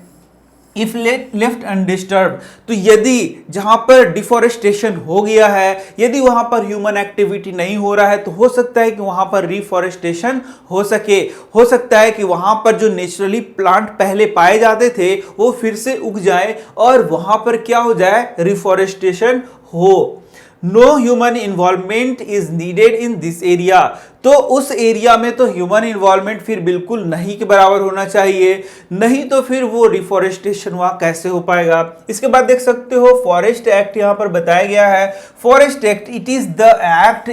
A: if left undisturbed. तो यदि जहां पर डिफॉरेस्टेशन हो गया है, यदि वहां पर ह्यूमन एक्टिविटी नहीं हो रहा है तो हो सकता है कि वहां पर रिफॉरेस्टेशन हो सके। हो सकता है कि वहां पर जो नेचुरली प्लांट पहले पाए जाते थे वो फिर से उग जाए और वहां पर क्या हो जाए, रिफॉरेस्टेशन हो। No human involvement is needed in this area. तो उस एरिया में तो ह्यूमन इन्वॉल्वमेंट फिर बिल्कुल नहीं के बराबर होना चाहिए, नहीं तो फिर वो रिफॉरेस्टेशन वहां कैसे हो पाएगा। इसके बाद देख सकते हो फॉरेस्ट एक्ट यहां पर बताया गया है। Forest act, it is the act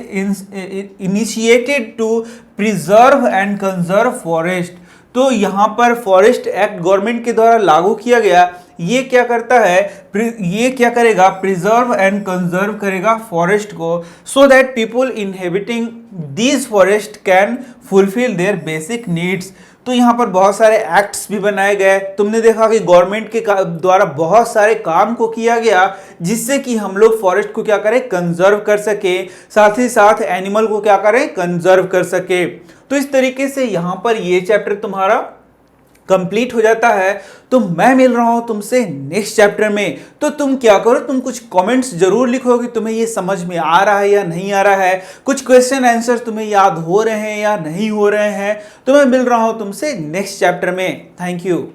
A: initiated to preserve and conserve forest. तो यहां पर फॉरेस्ट एक्ट गवर्नमेंट के द्वारा लागू किया गया। ये क्या करता है, ये क्या करेगा, प्रिजर्व एंड कंजर्व करेगा फॉरेस्ट को, so that people inhabiting these forest can fulfil there basic needs. तो यहाँ पर बहुत सारे एक्ट्स भी बनाए गए। तुमने देखा कि गवर्नमेंट के द्वारा बहुत सारे काम को किया गया जिससे कि हम लोग फॉरेस्ट को क्या करें, कंजर्व कर सके, साथ ही साथ एनिमल को क्या करें, कंजर्व कर सके। तो इस तरीके से यहाँ पर ये चैप्टर तुम्हारा कंप्लीट हो जाता है। तो मैं मिल रहा हूं तुमसे नेक्स्ट चैप्टर में। तो तुम क्या करो, तुम कुछ कमेंट्स जरूर लिखो कि तुम्हें ये समझ में आ रहा है या नहीं आ रहा है, कुछ क्वेश्चन आंसर तुम्हें याद हो रहे हैं या नहीं हो रहे हैं। तो मैं मिल रहा हूं तुमसे नेक्स्ट चैप्टर में। Thank you.